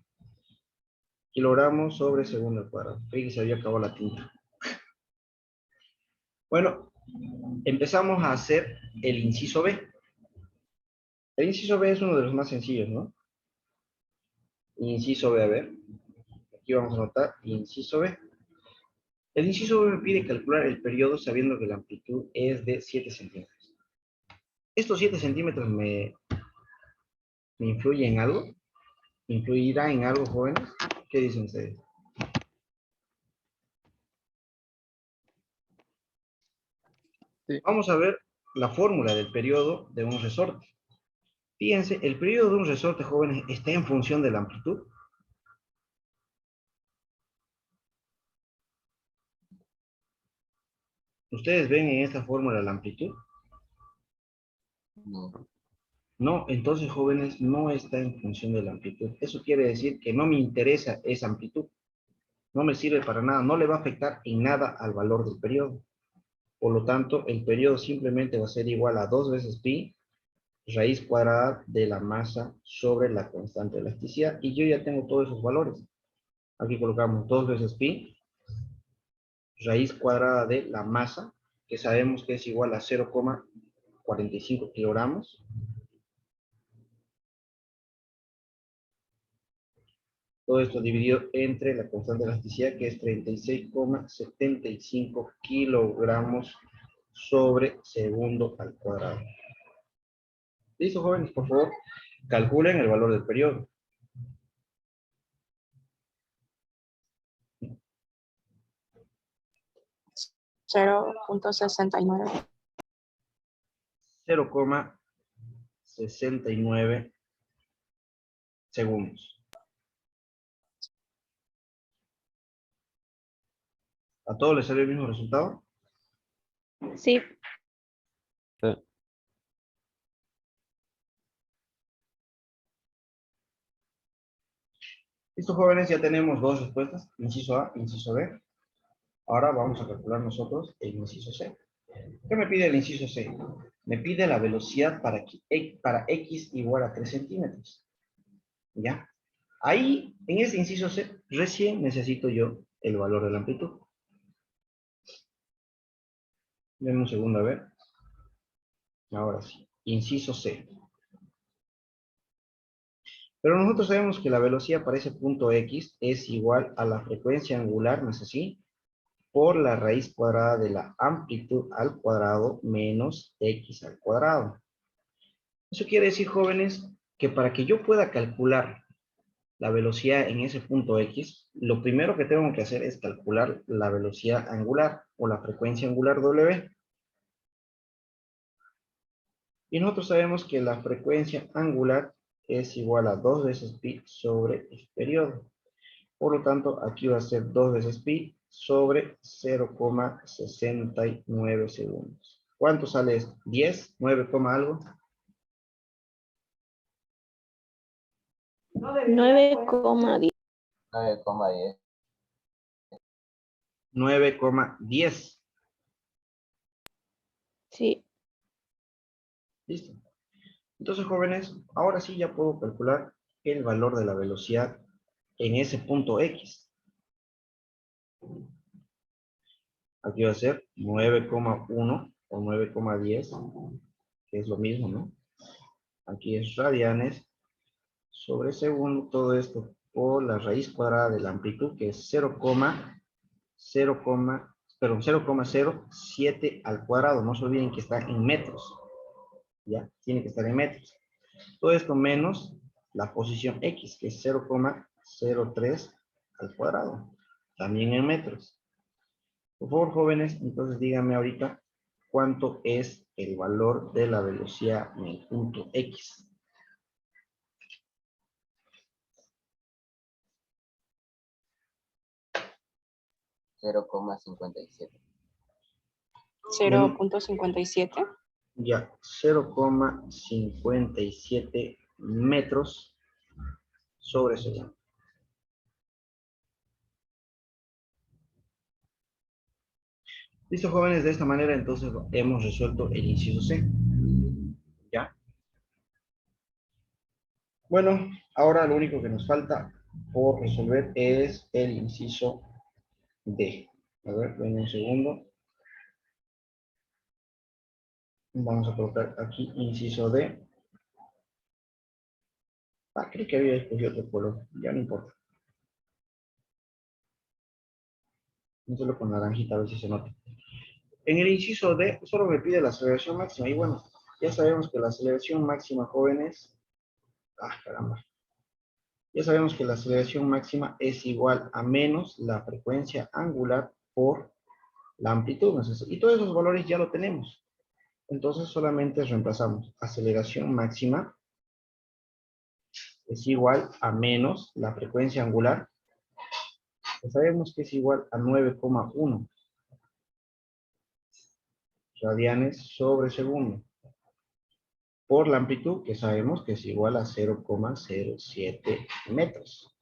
Kilogramos sobre segundo al cuadrado. Fíjense, ya acabó la tinta. Bueno, empezamos a hacer el inciso B. El inciso B es uno de los más sencillos, ¿no? Inciso B, a ver. Aquí vamos a anotar inciso B. El inciso B me pide calcular el periodo sabiendo que la amplitud es de 7 centímetros. ¿Estos 7 centímetros me influyen en algo? ¿Influirá en algo, jóvenes? ¿Qué dicen ustedes? Sí. Vamos a ver la fórmula del periodo de un resorte. Fíjense, el periodo de un resorte, jóvenes, está en función de la amplitud. ¿Ustedes ven en esta fórmula la amplitud? No. No, entonces, jóvenes, no está en función de la amplitud. Eso quiere decir que no me interesa esa amplitud. No me sirve para nada, no le va a afectar en nada al valor del periodo. Por lo tanto, el periodo simplemente va a ser igual a 2 veces pi raíz cuadrada de la masa sobre la constante de elasticidad. Y yo ya tengo todos esos valores. Aquí colocamos 2 veces pi raíz cuadrada de la masa, que sabemos que es igual a 0,45 kilogramos. Todo esto dividido entre la constante de elasticidad, que es 36,75 kilogramos sobre segundo al cuadrado. ¿Listo, jóvenes? Por favor, calculen el valor del periodo. $0.69. 0,69 segundos. ¿A todos les sale el mismo resultado? Sí. Sí. Listo, jóvenes, ya tenemos dos respuestas, inciso A, inciso B. Ahora vamos a calcular nosotros el inciso C. ¿Qué me pide el inciso C? Me pide la velocidad para X igual a 3 centímetros. ¿Ya? Ahí, en ese inciso C, recién necesito yo el valor de la amplitud. Denme un segundo a ver. Ahora sí, inciso C. Pero nosotros sabemos que la velocidad para ese punto X es igual a la frecuencia angular, ¿no es así? Por la raíz cuadrada de la amplitud al cuadrado menos X al cuadrado. Eso quiere decir, jóvenes, que para que yo pueda calcular la velocidad en ese punto X, lo primero que tengo que hacer es calcular la velocidad angular o la frecuencia angular W. Y nosotros sabemos que la frecuencia angular es igual a 2 veces pi sobre el periodo. Por lo tanto, aquí va a ser 2 veces pi sobre 0,69 segundos. ¿Cuánto sale esto? ¿10? ¿9, algo? 9,10. 9,10. 9,10. Sí. Listo. Entonces, jóvenes, ahora sí ya puedo calcular el valor de la velocidad en ese punto X. Aquí va a ser 9,1 o 9,10, que es lo mismo, ¿no? Aquí es radianes sobre segundo, todo esto por la raíz cuadrada de la amplitud, que es 0,07 al cuadrado. No se olviden que está en metros. ¿Ya? Tiene que estar en metros. Todo esto menos la posición X, que es 0,03 al cuadrado. También en metros. Por favor, jóvenes, entonces díganme ahorita cuánto es el valor de la velocidad en el punto X. 0,57. 0,57. Ya, 0,57 metros sobre segundo. Listo, jóvenes, de esta manera entonces hemos resuelto el inciso C. ¿Ya? Bueno, ahora lo único que nos falta por resolver es el inciso D. A ver, ven un segundo. Vamos a colocar aquí inciso D. Ah, creo que había escogido otro color. Ya no importa. No solo con naranjita, a ver si se nota. En el inciso D solo me pide la aceleración máxima. Y bueno, ya sabemos que la aceleración máxima, jóvenes... Ah, caramba. Ya sabemos que la aceleración máxima es igual a menos la frecuencia angular por la amplitud, ¿no es eso? Y todos esos valores ya lo tenemos. Entonces solamente reemplazamos aceleración máxima es igual a menos la frecuencia angular. Ya sabemos que es igual a 9,1 radianes sobre segundo. Por la amplitud, que sabemos que es igual a 0,07 metros.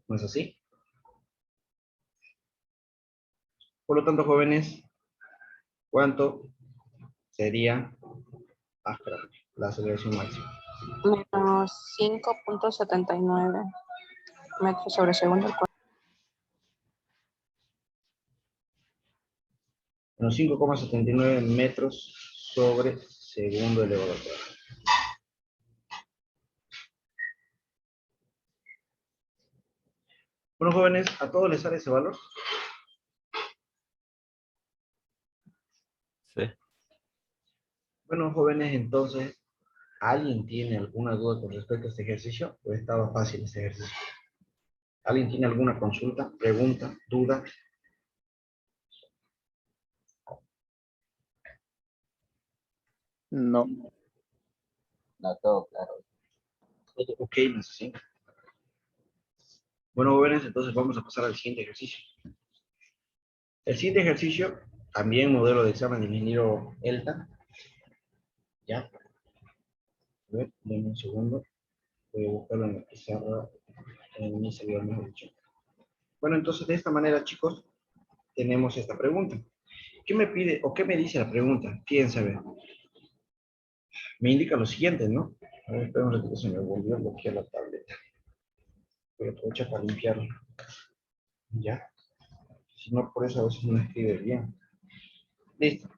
¿No es así? Por lo tanto, jóvenes, ¿cuánto sería la aceleración máxima? Menos 5,79 metros sobre segundo. Menos 5,79 metros sobre segundo elevado al cuadrado. Bueno, jóvenes, ¿a todos les sale ese valor? Sí. Bueno, jóvenes, entonces, ¿alguien tiene alguna duda con respecto a este ejercicio? ¿O estaba fácil este ejercicio? ¿Alguien tiene alguna consulta, pregunta, duda? No. No, todo claro. Todo ok, no sé si. Bueno, jóvenes, entonces vamos a pasar al siguiente ejercicio. El siguiente ejercicio, también modelo de examen de ingeniero ELTA. ¿Ya? A ver, denme un segundo. Voy a buscarlo en la pizarra, en mi celular, mejor dicho. Bueno, entonces de esta manera, chicos, tenemos esta pregunta. ¿Qué me pide o qué me dice la pregunta? Fíjense, a ver. Me indica lo siguiente, ¿no? A ver, espera un ratito, se me volvió a bloquear la tableta. Voy a aprovechar para limpiarlo. Ya. Si no, por eso a veces no escribe bien. Listo.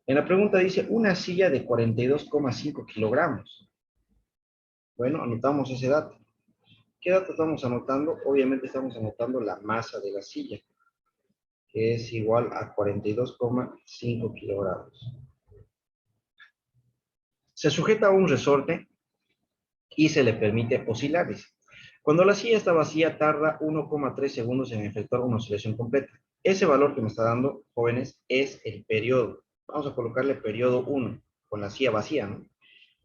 En la pregunta dice una silla de 42,5 kilogramos. Bueno, anotamos ese dato. ¿Qué dato estamos anotando? Obviamente estamos anotando la masa de la silla, que es igual a 42,5 kilogramos. Se sujeta a un resorte y se le permite oscilar. Dice. Cuando la silla está vacía, tarda 1,3 segundos en efectuar una oscilación completa. Ese valor que me está dando, jóvenes, es el periodo. Vamos a colocarle periodo 1, con la silla vacía, ¿no?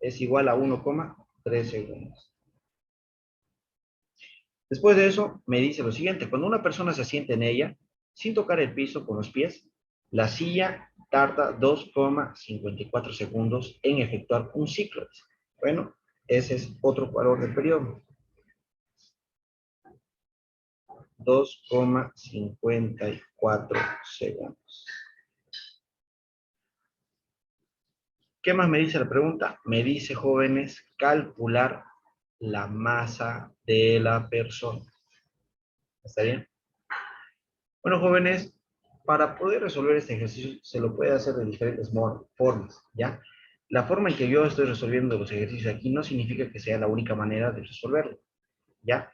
Es igual a 1,3 segundos. Después de eso, me dice lo siguiente. Cuando una persona se siente en ella, sin tocar el piso con los pies, la silla tarda 2,54 segundos en efectuar un ciclo. Bueno, ese es otro valor del periodo. 2,54 segundos. ¿Qué más me dice la pregunta? Me dice, jóvenes, calcular la masa de la persona. ¿Está bien? Bueno, jóvenes, para poder resolver este ejercicio se lo puede hacer de diferentes formas, ¿ya? La forma en que yo estoy resolviendo los ejercicios aquí no significa que sea la única manera de resolverlo, ¿ya?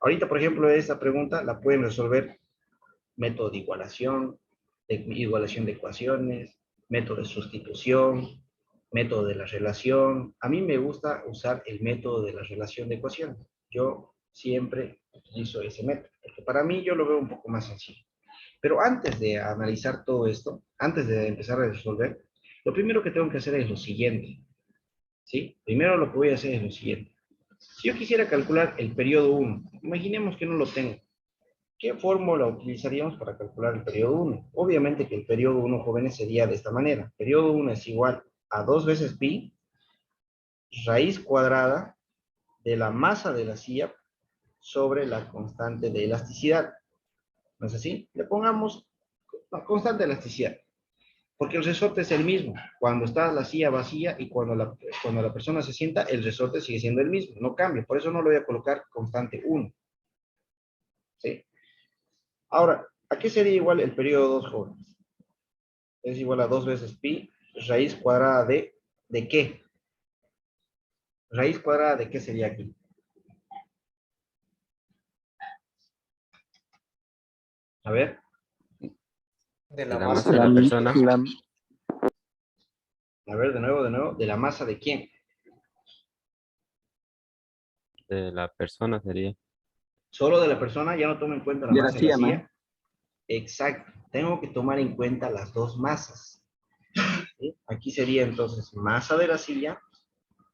Ahorita, por ejemplo, esta pregunta la pueden resolver método de igualación de ecuaciones, método de sustitución, método de la relación. A mí me gusta usar el método de la relación de ecuaciones. Yo siempre utilizo ese método, porque para mí yo lo veo un poco más sencillo. Pero antes de analizar todo esto, antes de empezar a resolver, lo primero que tengo que hacer es lo siguiente, ¿sí? Primero lo que voy a hacer es lo siguiente. Si yo quisiera calcular el periodo 1, imaginemos que no lo tengo. ¿Qué fórmula utilizaríamos para calcular el periodo 1? Obviamente que el periodo 1, jóvenes, sería de esta manera. Periodo 1 es igual a 2 veces pi, raíz cuadrada de la masa de la silla sobre la constante de elasticidad. ¿No es así? Le pongamos la constante de elasticidad. Porque el resorte es el mismo. Cuando está la silla vacía y cuando la persona se sienta, el resorte sigue siendo el mismo. No cambia. Por eso no le voy a colocar constante 1. ¿Sí? Ahora, ¿a qué sería igual el periodo 2, jóvenes? Es igual a 2 veces pi, raíz cuadrada ¿de qué? Raíz cuadrada ¿de qué sería aquí? A ver. De De la la masa masa de la persona. A ver, de nuevo. ¿De la masa de quién? De la persona sería. Solo de la persona, ya no tomo en cuenta la De la masa de la silla, man. silla. Exacto. Tengo que tomar en cuenta las dos masas. ¿Sí? Aquí sería entonces masa de la silla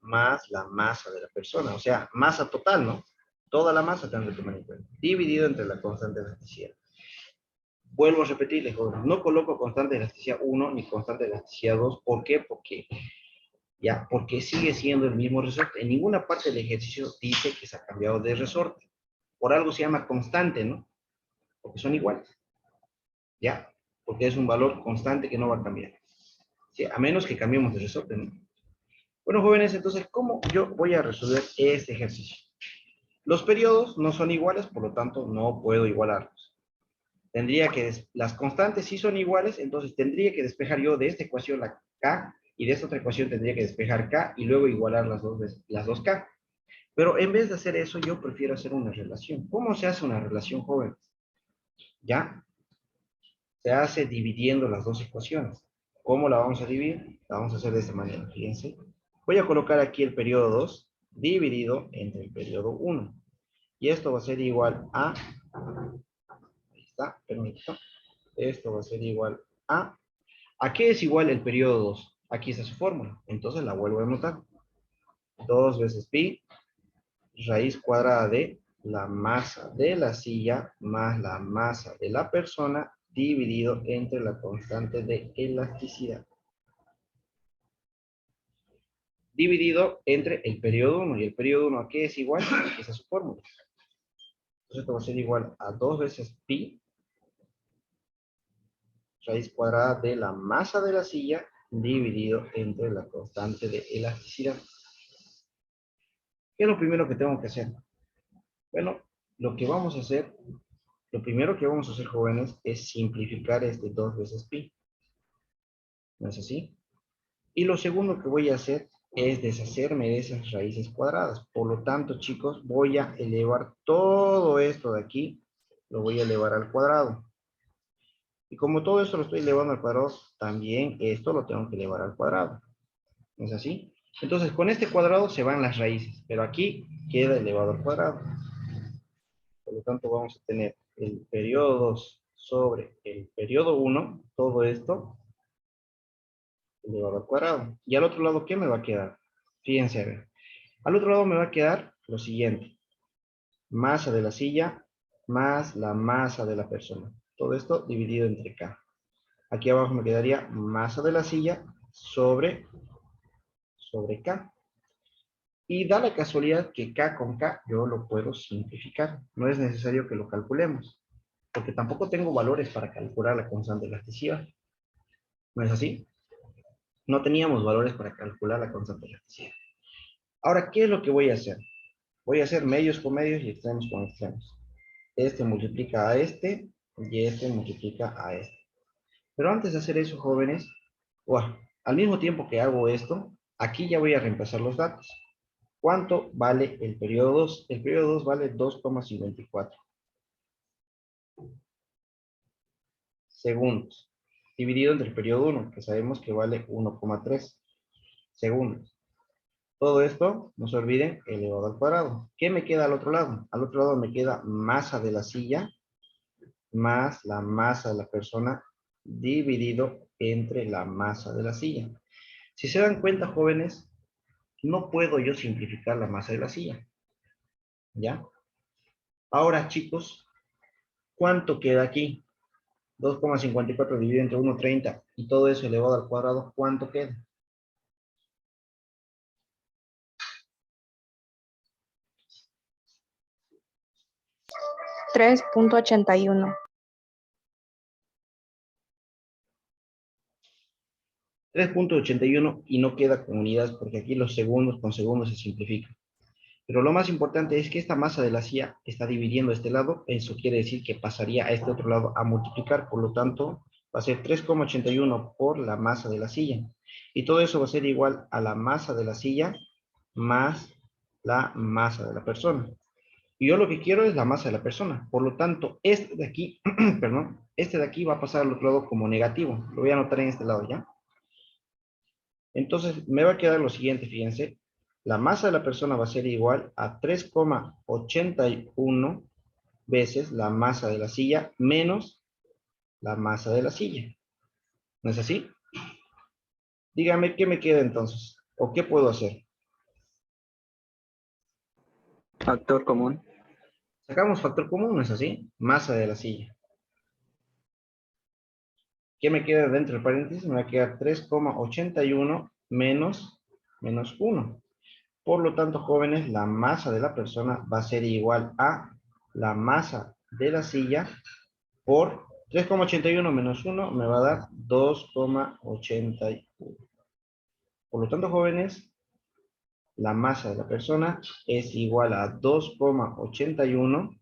más la masa de la persona. O sea, masa total, ¿no? Toda la masa tengo que tomar en cuenta. Dividido entre la constante de elasticidad. Vuelvo a repetirles, jóvenes, no coloco constante de elasticidad 1 ni constante de elasticidad 2. ¿Por qué? Porque sigue siendo el mismo resorte. En ninguna parte del ejercicio dice que se ha cambiado de resorte. Por algo se llama constante, ¿no? Porque son iguales. ¿Ya? Porque es un valor constante que no va a cambiar. ¿Sí? A menos que cambiemos de resorte, ¿no? Bueno, jóvenes, entonces, ¿cómo yo voy a resolver este ejercicio? Los periodos no son iguales, por lo tanto, no puedo igualarlos. Las constantes sí son iguales, entonces tendría que despejar yo de esta ecuación la K, y de esta otra ecuación tendría que despejar K, y luego igualar las dos K. Pero en vez de hacer eso, yo prefiero hacer una relación. ¿Cómo se hace una relación, jóvenes? ¿Ya? Se hace dividiendo las dos ecuaciones. ¿Cómo la vamos a dividir? La vamos a hacer de esta manera, fíjense. Voy a colocar aquí el periodo 2 dividido entre el periodo 1. Y esto va a ser igual a... Ahí está, permítame. Esto va a ser igual a... ¿A qué es igual el periodo 2? Aquí está su fórmula. Entonces la vuelvo a anotar. 2 veces pi, raíz cuadrada de la masa de la silla más la masa de la persona dividido entre la constante de elasticidad. Dividido entre el periodo 1. ¿Y el periodo 1 a qué es igual? Esa es su fórmula. Entonces esto va a ser igual a 2 veces pi raíz cuadrada de la masa de la silla dividido entre la constante de elasticidad. ¿Qué es lo primero que tengo que hacer? Bueno, lo primero que vamos a hacer, jóvenes, es simplificar este 2 veces pi. ¿No es así? Y lo segundo que voy a hacer es deshacerme de esas raíces cuadradas. Por lo tanto, chicos, voy a elevar todo esto de aquí, lo voy a elevar al cuadrado. Y como todo esto lo estoy elevando al cuadrado, también esto lo tengo que elevar al cuadrado. ¿No es así? Entonces, con este cuadrado se van las raíces, pero aquí queda elevado al cuadrado. Por lo tanto, vamos a tener el periodo 2 sobre el periodo 1, todo esto elevado al cuadrado. Y al otro lado, ¿qué me va a quedar? Fíjense, a ver. Al otro lado me va a quedar lo siguiente. Masa de la silla más la masa de la persona. Todo esto dividido entre K. Aquí abajo me quedaría masa de la silla sobre K. Y da la casualidad que K con K yo lo puedo simplificar. No es necesario que lo calculemos. Porque tampoco tengo valores para calcular la constante de elasticidad. ¿No es así? No teníamos valores para calcular la constante de elasticidad. Ahora, ¿qué es lo que voy a hacer? Voy a hacer medios con medios y extremos con extremos. Este multiplica a este y este multiplica a este. Pero antes de hacer eso, jóvenes, al mismo tiempo que hago esto, aquí ya voy a reemplazar los datos. ¿Cuánto vale el periodo 2? El periodo 2 vale 2,54 segundos, dividido entre el periodo 1, que sabemos que vale 1,3 segundos. Todo esto, no se olviden, elevado al cuadrado. ¿Qué me queda al otro lado? Al otro lado me queda masa de la silla más la masa de la persona dividido entre la masa de la silla. Si se dan cuenta, jóvenes, no puedo yo simplificar la masa de la silla. ¿Ya? Ahora, chicos, ¿cuánto queda aquí? 2,54 dividido entre 1,30 y todo eso elevado al cuadrado, ¿cuánto queda? 3.81. 3,81 y no queda con unidades porque aquí los segundos con segundos se simplifican. Pero lo más importante es que esta masa de la silla está dividiendo este lado, eso quiere decir que pasaría a este otro lado a multiplicar, por lo tanto va a ser 3,81 por la masa de la silla. Y todo eso va a ser igual a la masa de la silla más la masa de la persona. Y yo lo que quiero es la masa de la persona, por lo tanto este de aquí, perdón, este de aquí va a pasar al otro lado como negativo, lo voy a anotar en este lado ya. Entonces me va a quedar lo siguiente, fíjense. La masa de la persona va a ser igual a 3,81 veces la masa de la silla menos la masa de la silla. ¿No es así? Dígame qué me queda entonces. ¿O qué puedo hacer? Factor común. Sacamos factor común, ¿no es así? Masa de la silla. ¿Qué me queda dentro del paréntesis? Me va a quedar 3,81 menos 1. Por lo tanto, jóvenes, la masa de la persona va a ser igual a la masa de la silla por 3,81 menos 1 me va a dar 2,81. Por lo tanto, jóvenes, la masa de la persona es igual a 2,81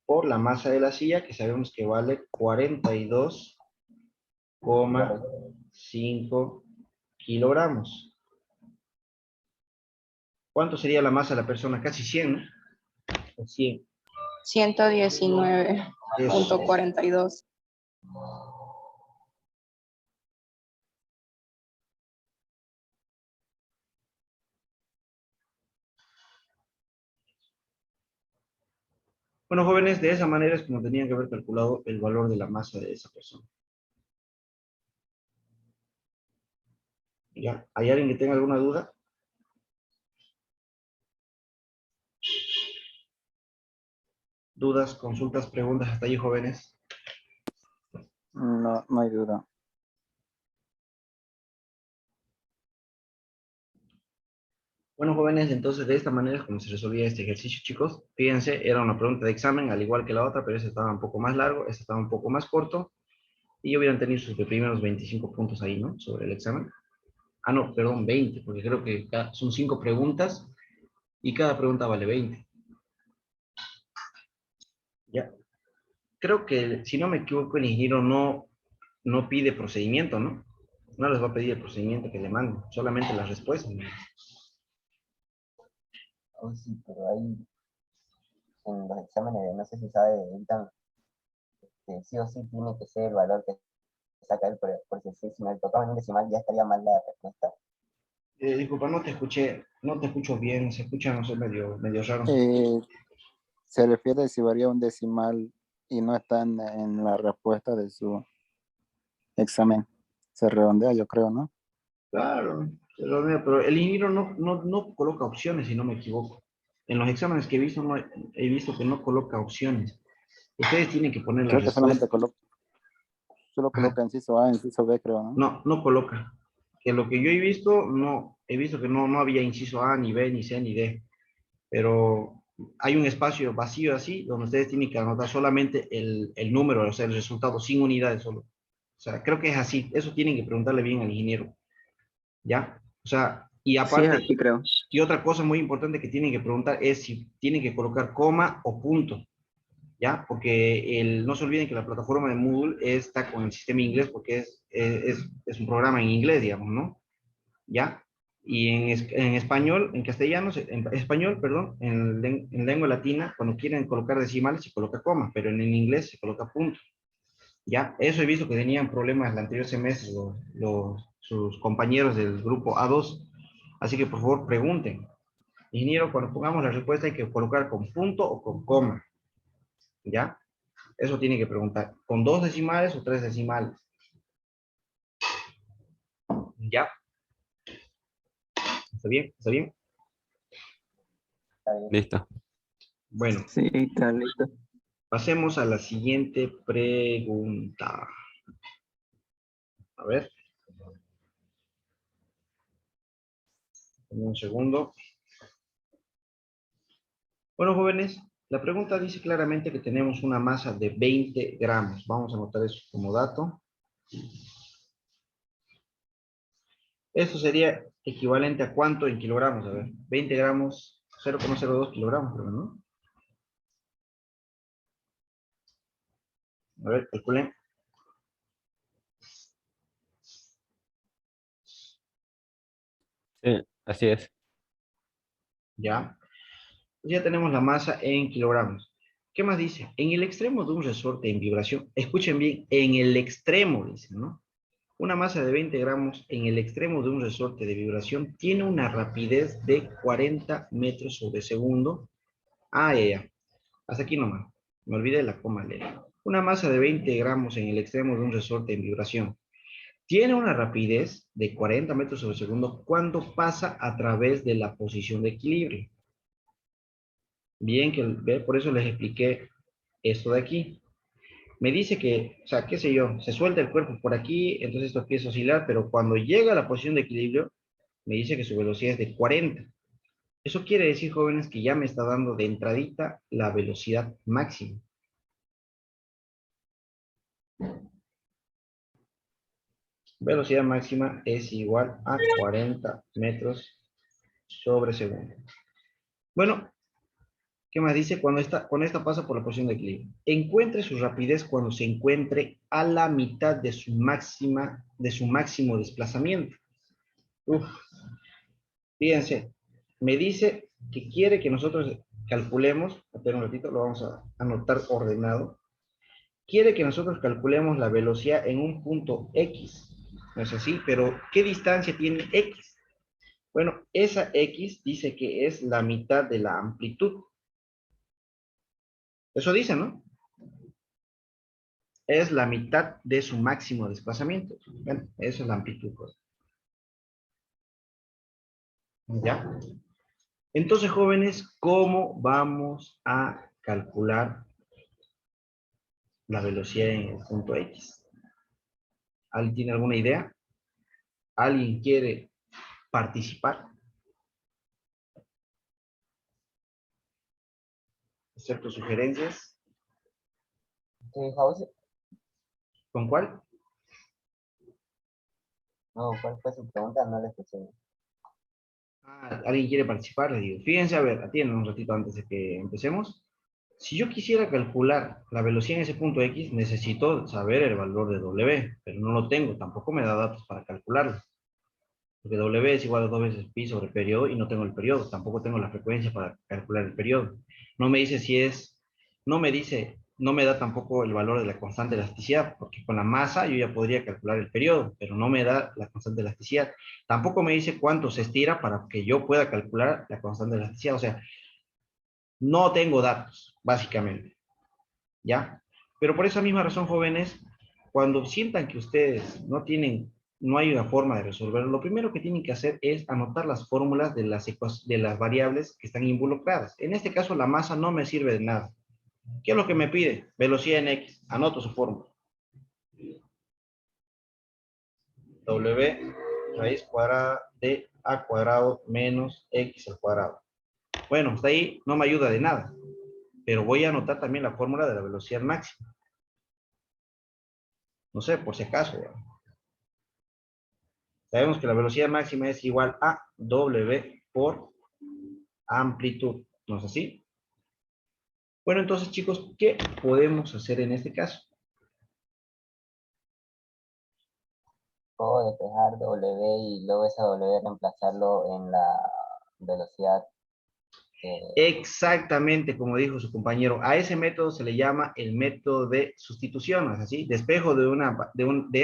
por la masa de la silla, que sabemos que vale 42,5 kilogramos. ¿Cuánto sería la masa de la persona? Casi 100, ¿no? 100. 119.42. Bueno, jóvenes, de esa manera es como tenían que haber calculado el valor de la masa de esa persona. ¿Ya? ¿Hay alguien que tenga alguna duda? ¿Dudas, consultas, preguntas hasta ahí, jóvenes? No, no hay duda. Bueno, jóvenes, entonces de esta manera es como se resolvía este ejercicio, chicos. Fíjense, era una pregunta de examen, al igual que la otra, pero ese estaba un poco más largo, este estaba un poco más corto. y hubieran tenido sus primeros 25 puntos ahí, ¿no? Sobre el examen. Ah, no, perdón, 20, porque creo que son 5 preguntas y cada pregunta vale 20. Ya. Creo que, si no me equivoco, el ingeniero no pide procedimiento, ¿no? No les va a pedir el procedimiento que le manden, solamente las respuestas, ¿no? Oh, sí, pero ahí en los exámenes, no sé si sabe, editan que sí o sí tiene que ser el valor que saca él, porque si me tocaba en un decimal ya estaría mal la respuesta. Disculpa, no te escucho bien, se escucha, no sé, medio raro. Eh, Se refiere si varía un decimal y no está en la respuesta de su examen. Se redondea, yo creo, ¿no? Claro, pero el ingeniero no coloca opciones, si no me equivoco. En los exámenes que he visto, no, he visto que no coloca opciones. Ustedes tienen que poner la Creo que respuesta. solo Ajá. coloca inciso A, inciso B, creo, ¿no? No coloca. Que lo que yo he visto, no, he visto que no había inciso A, ni B, ni C, ni D. Pero hay un espacio vacío así, donde ustedes tienen que anotar solamente el número, o sea, el resultado, sin unidades solo. O sea, creo que es así. Eso tienen que preguntarle bien al ingeniero. ¿Ya? O sea, y Sí, es aparte, así creo. y otra cosa muy importante que tienen que preguntar es si tienen que colocar coma o punto. ¿Ya? Porque no se olviden que la plataforma de Moodle está con el sistema inglés porque es un programa en inglés, digamos, ¿no? ¿Ya? Y en español, en castellano, en español, perdón, en lengua latina, cuando quieren colocar decimales se coloca coma, pero en inglés se coloca punto. ¿Ya? Eso he visto que tenían problemas el anterior semestre sus compañeros del grupo A2. Así que por favor pregunten. Ingeniero, cuando pongamos la respuesta hay que colocar con punto o con coma. ¿Ya? Eso tiene que preguntar. ¿Con 2 decimales o 3 decimales? ¿Ya? ¿Está bien? ¿Está bien? Está bien. Listo. Bueno, Sí, está listo. pasemos a la siguiente pregunta. A ver. Un segundo. Bueno, jóvenes, la pregunta dice claramente que tenemos una masa de 20 gramos. Vamos a anotar eso como dato. Eso sería equivalente a cuánto en kilogramos. A ver, 20 gramos, 0,02 kilogramos, creo, ¿no? A ver, calculen. Sí, así es. Ya. Pues ya tenemos la masa en kilogramos. ¿Qué más dice? En el extremo de un resorte en vibración, escuchen bien, en el extremo, dice, ¿no? Una masa de 20 gramos en el extremo de un resorte de vibración tiene una rapidez de 40 metros sobre segundo. Ah, ya. Hasta aquí nomás. Me olvidé la coma leer. Una masa de 20 gramos en el extremo de un resorte en vibración tiene una rapidez de 40 metros sobre segundo cuando pasa a través de la posición de equilibrio. Bien, por eso les expliqué esto de aquí. Me dice que, o sea, qué sé yo, se suelta el cuerpo por aquí, entonces esto empieza a oscilar, pero cuando llega a la posición de equilibrio, me dice que su velocidad es de 40. Eso quiere decir, jóvenes, que ya me está dando de entradita la velocidad máxima. Velocidad máxima es igual a 40 metros sobre segundo. Bueno, ¿qué más dice? Cuando esta pasa por la posición de equilibrio. Encuentre su rapidez cuando se encuentre a la mitad de su máximo desplazamiento. Uf, fíjense, me dice que quiere que nosotros calculemos, espera un ratito, lo vamos a anotar ordenado. Quiere que nosotros calculemos la velocidad en un punto X. No es así, pero ¿qué distancia tiene X? Bueno, esa X dice que es la mitad de la amplitud. Eso dice, ¿no? Es la mitad de su máximo desplazamiento. Bueno, esa es la amplitud, pues. ¿Ya? Entonces, jóvenes, ¿cómo vamos a calcular la velocidad en el punto X? ¿Alguien tiene alguna idea? ¿Alguien quiere participar? ¿Acepto sugerencias? ¿Qué, José? ¿Con cuál? No, ¿cuál fue su pregunta? No la escuché. Ah, ¿alguien quiere participar? Le digo, fíjense, a ver, atiendan un ratito antes de que empecemos. Si yo quisiera calcular la velocidad en ese punto X, necesito saber el valor de W, pero no lo tengo, tampoco me da datos para calcularlo. Porque W es igual a 2 veces pi sobre periodo y no tengo el periodo, tampoco tengo la frecuencia para calcular el periodo. No me dice si es, no me dice, no me da tampoco el valor de la constante de elasticidad, porque con la masa yo ya podría calcular el periodo, pero no me da la constante de elasticidad. Tampoco me dice cuánto se estira para que yo pueda calcular la constante de elasticidad, o sea, no tengo datos, básicamente, ¿ya? Pero por esa misma razón, jóvenes, cuando sientan que ustedes no hay una forma de resolverlo, lo primero que tienen que hacer es anotar las fórmulas de las variables que están involucradas. En este caso, la masa no me sirve de nada. ¿Qué es lo que me pide? Velocidad en X. Anoto su fórmula. W raíz cuadrada de A cuadrado menos X al cuadrado. Bueno, hasta ahí no me ayuda de nada, pero voy a anotar también la fórmula de la velocidad máxima. No sé, por si acaso. Sabemos que la velocidad máxima es igual a W por amplitud. ¿No es así? Bueno, entonces, chicos, ¿qué podemos hacer en este caso? Puedo despejar W y luego esa W reemplazarlo en la velocidad. Exactamente como dijo su compañero. A ese método se le llama el método de sustitución, ¿no es así? Despejo de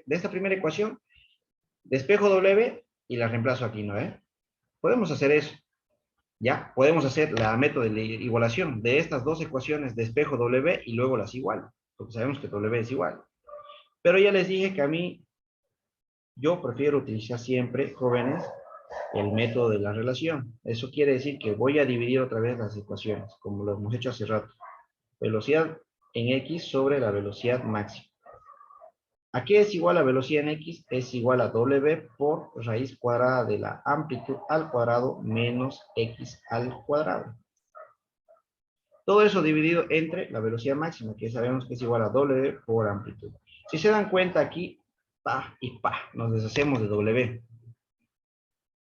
esta primera ecuación, despejo W y la reemplazo aquí, ¿no? Podemos hacer eso. ¿Ya? Podemos hacer la método de igualación de estas dos ecuaciones, despejo W y luego las igualo, porque sabemos que W es igual. Pero ya les dije que a mí, yo prefiero utilizar siempre, jóvenes, el método de la relación. Eso quiere decir que voy a dividir otra vez las ecuaciones, como lo hemos hecho hace rato. Velocidad en X sobre la velocidad máxima. ¿A qué es igual a velocidad en X? Es igual a W por raíz cuadrada de la amplitud al cuadrado menos X al cuadrado. Todo eso dividido entre la velocidad máxima, que sabemos que es igual a W por amplitud. Si se dan cuenta aquí, pa y pa, nos deshacemos de W.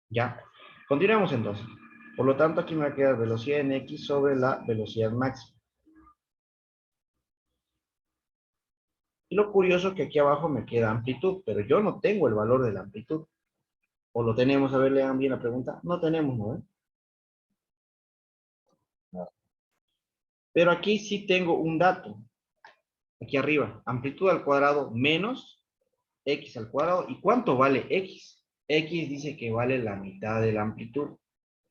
¿Ya? Continuamos entonces. Por lo tanto, aquí me va a quedar velocidad en X sobre la velocidad máxima. Y lo curioso es que aquí abajo me queda amplitud, pero yo no tengo el valor de la amplitud. ¿O lo tenemos? A ver, lean bien la pregunta. No tenemos, ¿no? No, Pero aquí sí tengo un dato. Aquí arriba, amplitud al cuadrado menos X al cuadrado. ¿Y cuánto vale X? X dice que vale la mitad de la amplitud.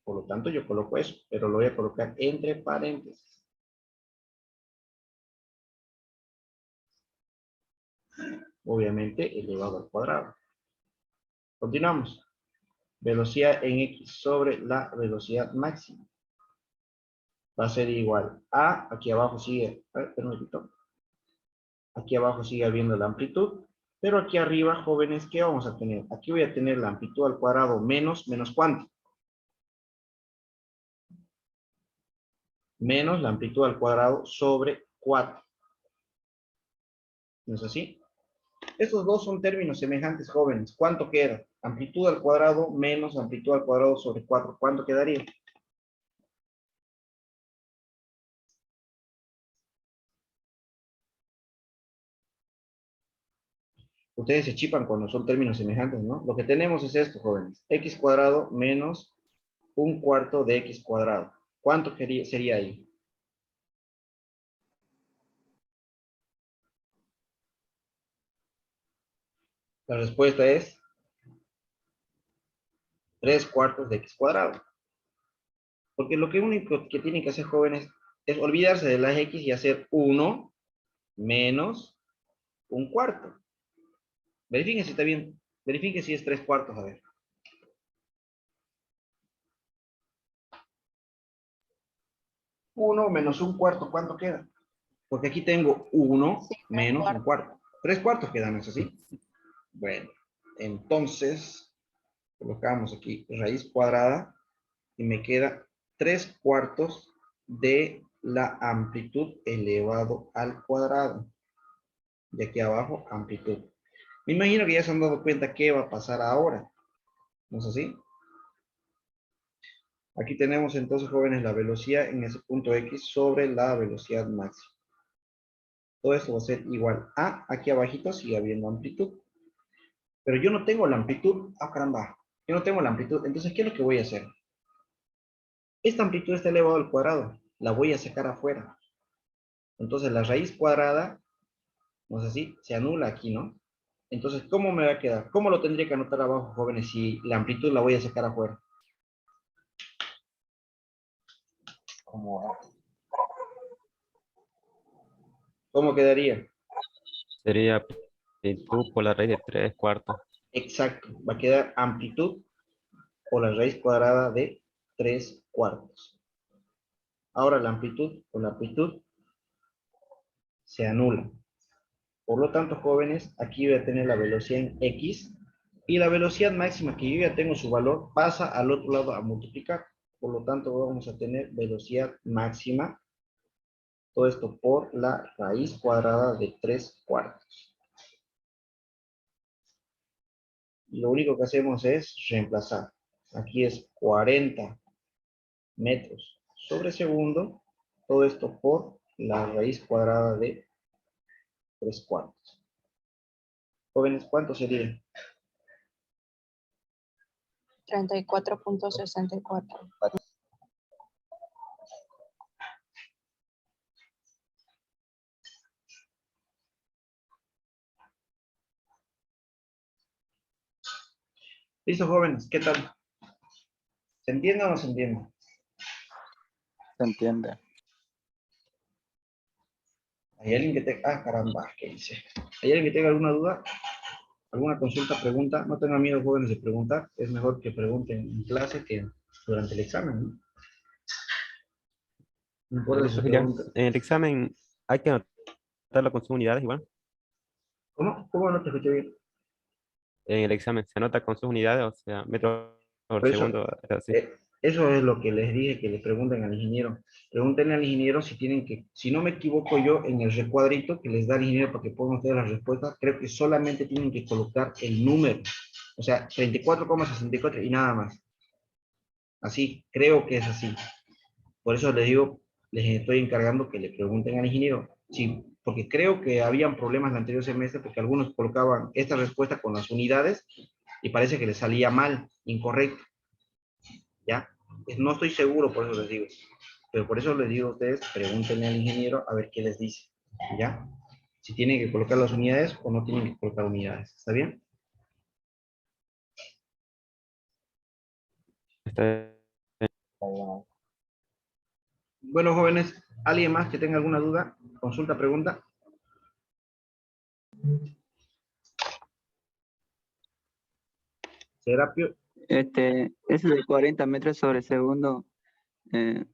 Por lo tanto, yo coloco eso, pero lo voy a colocar entre paréntesis. Obviamente, elevado al cuadrado. Continuamos. Velocidad en X sobre la velocidad máxima. Va a ser igual a, aquí abajo sigue, aquí abajo sigue habiendo la amplitud, pero aquí arriba, jóvenes, ¿qué vamos a tener? Aquí voy a tener la amplitud al cuadrado menos ¿cuánto? Menos la amplitud al cuadrado sobre 4. ¿No es así? Estos dos son términos semejantes, jóvenes. ¿Cuánto queda? Amplitud al cuadrado menos amplitud al cuadrado sobre 4. ¿Cuánto quedaría? Ustedes se chipan cuando son términos semejantes, ¿no? Lo que tenemos es esto, jóvenes. X cuadrado menos un cuarto de X cuadrado. ¿Cuánto sería ahí? La respuesta es 3 cuartos de X cuadrado. Porque lo que único que tienen que hacer, jóvenes, es olvidarse de las X y hacer 1 menos un cuarto. Verifiquen si está bien. Verifiquen si es 3 cuartos, a ver. 1 menos un cuarto, ¿cuánto queda? Porque aquí tengo 1 Sí, tres menos un cuartos. cuarto. 3 cuartos quedan, ¿no es así? Bueno, entonces colocamos aquí raíz cuadrada y me queda 3 cuartos de la amplitud elevado al cuadrado. Y aquí abajo, amplitud. Me imagino que ya se han dado cuenta qué va a pasar ahora. ¿No es así? Aquí tenemos entonces, jóvenes, la velocidad en ese punto X sobre la velocidad máxima. Todo esto va a ser igual a, aquí abajito sigue habiendo amplitud. Pero yo no tengo la amplitud. Ah, caramba. Yo no tengo la amplitud. Entonces, ¿qué es lo que voy a hacer? Esta amplitud está elevado al cuadrado. La voy a sacar afuera. Entonces, la raíz cuadrada, no sé si, se anula aquí, ¿no? Entonces, ¿cómo me va a quedar? ¿Cómo lo tendría que anotar abajo, jóvenes, si la amplitud la voy a sacar afuera? Como ¿Cómo quedaría? Sería amplitud por la raíz de 3/4. Exacto. Va a quedar amplitud por la raíz cuadrada de 3/4. Ahora la amplitud por la amplitud se anula. Por lo tanto, jóvenes, aquí voy a tener la velocidad en X y la velocidad máxima que yo ya tengo su valor pasa al otro lado a multiplicar. Por lo tanto, vamos a tener velocidad máxima, todo esto por la raíz cuadrada de 3/4. Lo único que hacemos es reemplazar. Aquí es 40 metros sobre segundo, todo esto por la raíz cuadrada de 3/4. Jóvenes, ¿cuánto sería? 34.64. Listo, jóvenes, ¿qué tal? ¿Se entiende o no se entiende? Se entiende. ¿Hay alguien que tenga... Ah, caramba, ¿qué dice? ¿Hay alguien que tenga alguna duda? ¿Alguna consulta, pregunta? No tengan miedo, jóvenes, de preguntar. Es mejor que pregunten en clase que durante el examen, ¿no? No importa si se Listo, Gilian. pregunta. En el examen hay que anotarlo con sus unidades igual. ¿Cómo? ¿Cómo no te escuché bien? En el examen se anota con sus unidades, o sea, metros por Por eso, segundo, así. eso es lo que les dije que le pregunten al ingeniero. Pregúntenle al ingeniero si tienen que, si no me equivoco yo, en el recuadrito que les da el ingeniero para que puedan ustedes las respuestas, creo que solamente tienen que colocar el número. O sea, 34,64 y nada más. Así, creo que es así. Por eso les digo, les estoy encargando que le pregunten al ingeniero. Sí, porque creo que habían problemas el anterior semestre porque algunos colocaban esta respuesta con las unidades y parece que les salía mal, incorrecto. ¿Ya? No estoy seguro, por eso les digo. Pero por eso les digo a ustedes, pregúntenle al ingeniero a ver qué les dice. ¿Ya? Si tienen que colocar las unidades o no tienen que colocar unidades. ¿Está bien? Está está bien. Bueno, jóvenes, ¿alguien más que tenga alguna duda? Consulta, pregunta. Serapio. Ese de 40 metros sobre segundo, eh,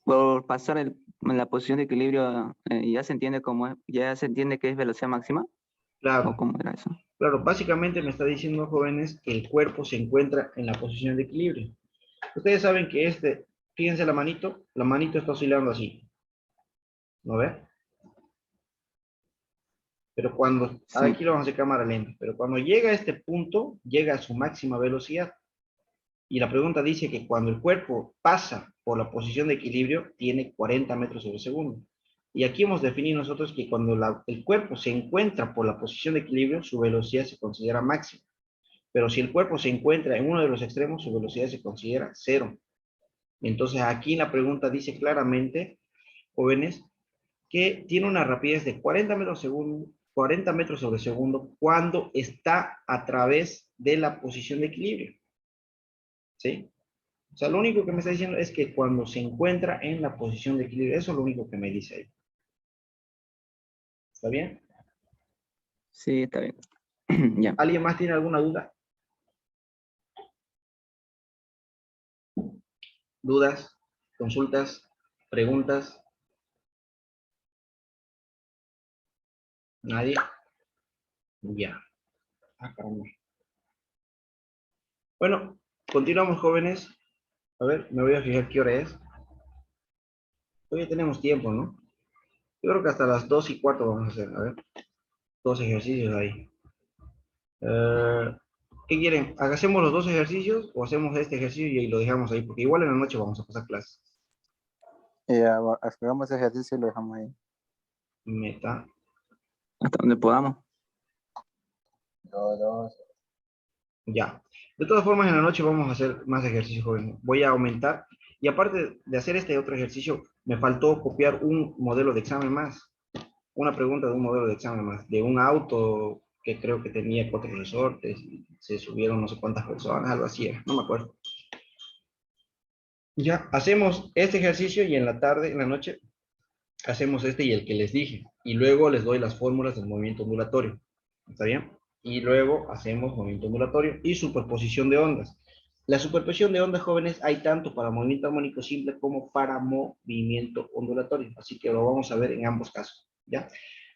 por pasar en la posición de equilibrio, ya se entiende ya se entiende que es velocidad máxima, o Claro, cómo era eso. claro, básicamente me está diciendo, jóvenes, que el cuerpo se encuentra en la posición de equilibrio. Ustedes saben que fíjense la manito está oscilando así, ¿no ve? Pero cuando, Sí, aquí lo vamos a hacer cámara lenta, pero cuando llega a este punto, llega a su máxima velocidad. Y la pregunta dice que cuando el cuerpo pasa por la posición de equilibrio, tiene 40 metros sobre segundo. Y aquí hemos definido nosotros que cuando el cuerpo se encuentra por la posición de equilibrio, su velocidad se considera máxima. Pero si el cuerpo se encuentra en uno de los extremos, su velocidad se considera cero. Entonces aquí la pregunta dice claramente, jóvenes, que tiene una rapidez de 40 metros sobre segundo cuando está a través de la posición de equilibrio. ¿Sí? O sea, lo único que me está diciendo es que cuando se encuentra en la posición de equilibrio, eso es lo único que me dice ahí. ¿Está bien? sí, está bien. Ya. ¿Alguien más tiene alguna duda? ¿Dudas? ¿Consultas? ¿Preguntas? ¿Nadie? Ya. Ah, caramba. Bueno, continuamos, jóvenes. A ver, me voy a fijar qué hora es. Todavía tenemos tiempo, ¿no? Yo creo que hasta las 2:15 vamos a hacer. A ver, dos ejercicios ahí. ¿Qué quieren? ¿Hacemos los dos ejercicios o hacemos este ejercicio y lo dejamos ahí? Porque igual en la noche vamos a pasar clases. Y hagamos ejercicio y lo dejamos ahí. Meta. Hasta donde podamos. Dos. Ya. De todas formas, en la noche vamos a hacer más ejercicios, jóvenes. Voy a aumentar. Y aparte de hacer este otro ejercicio, me faltó copiar un modelo de examen más. Una pregunta de un modelo de examen más. De un auto que creo que tenía 4 resortes. Y se subieron no sé cuántas personas, algo así era. No me acuerdo. Ya, hacemos este ejercicio y en la tarde, en la noche, hacemos este y el que les dije. Y luego les doy las fórmulas del movimiento ondulatorio. ¿Está bien? Y luego hacemos movimiento ondulatorio y superposición de ondas. La superposición de ondas, jóvenes, hay tanto para movimiento armónico simple como para movimiento ondulatorio. Así que lo vamos a ver en ambos casos. ¿Ya?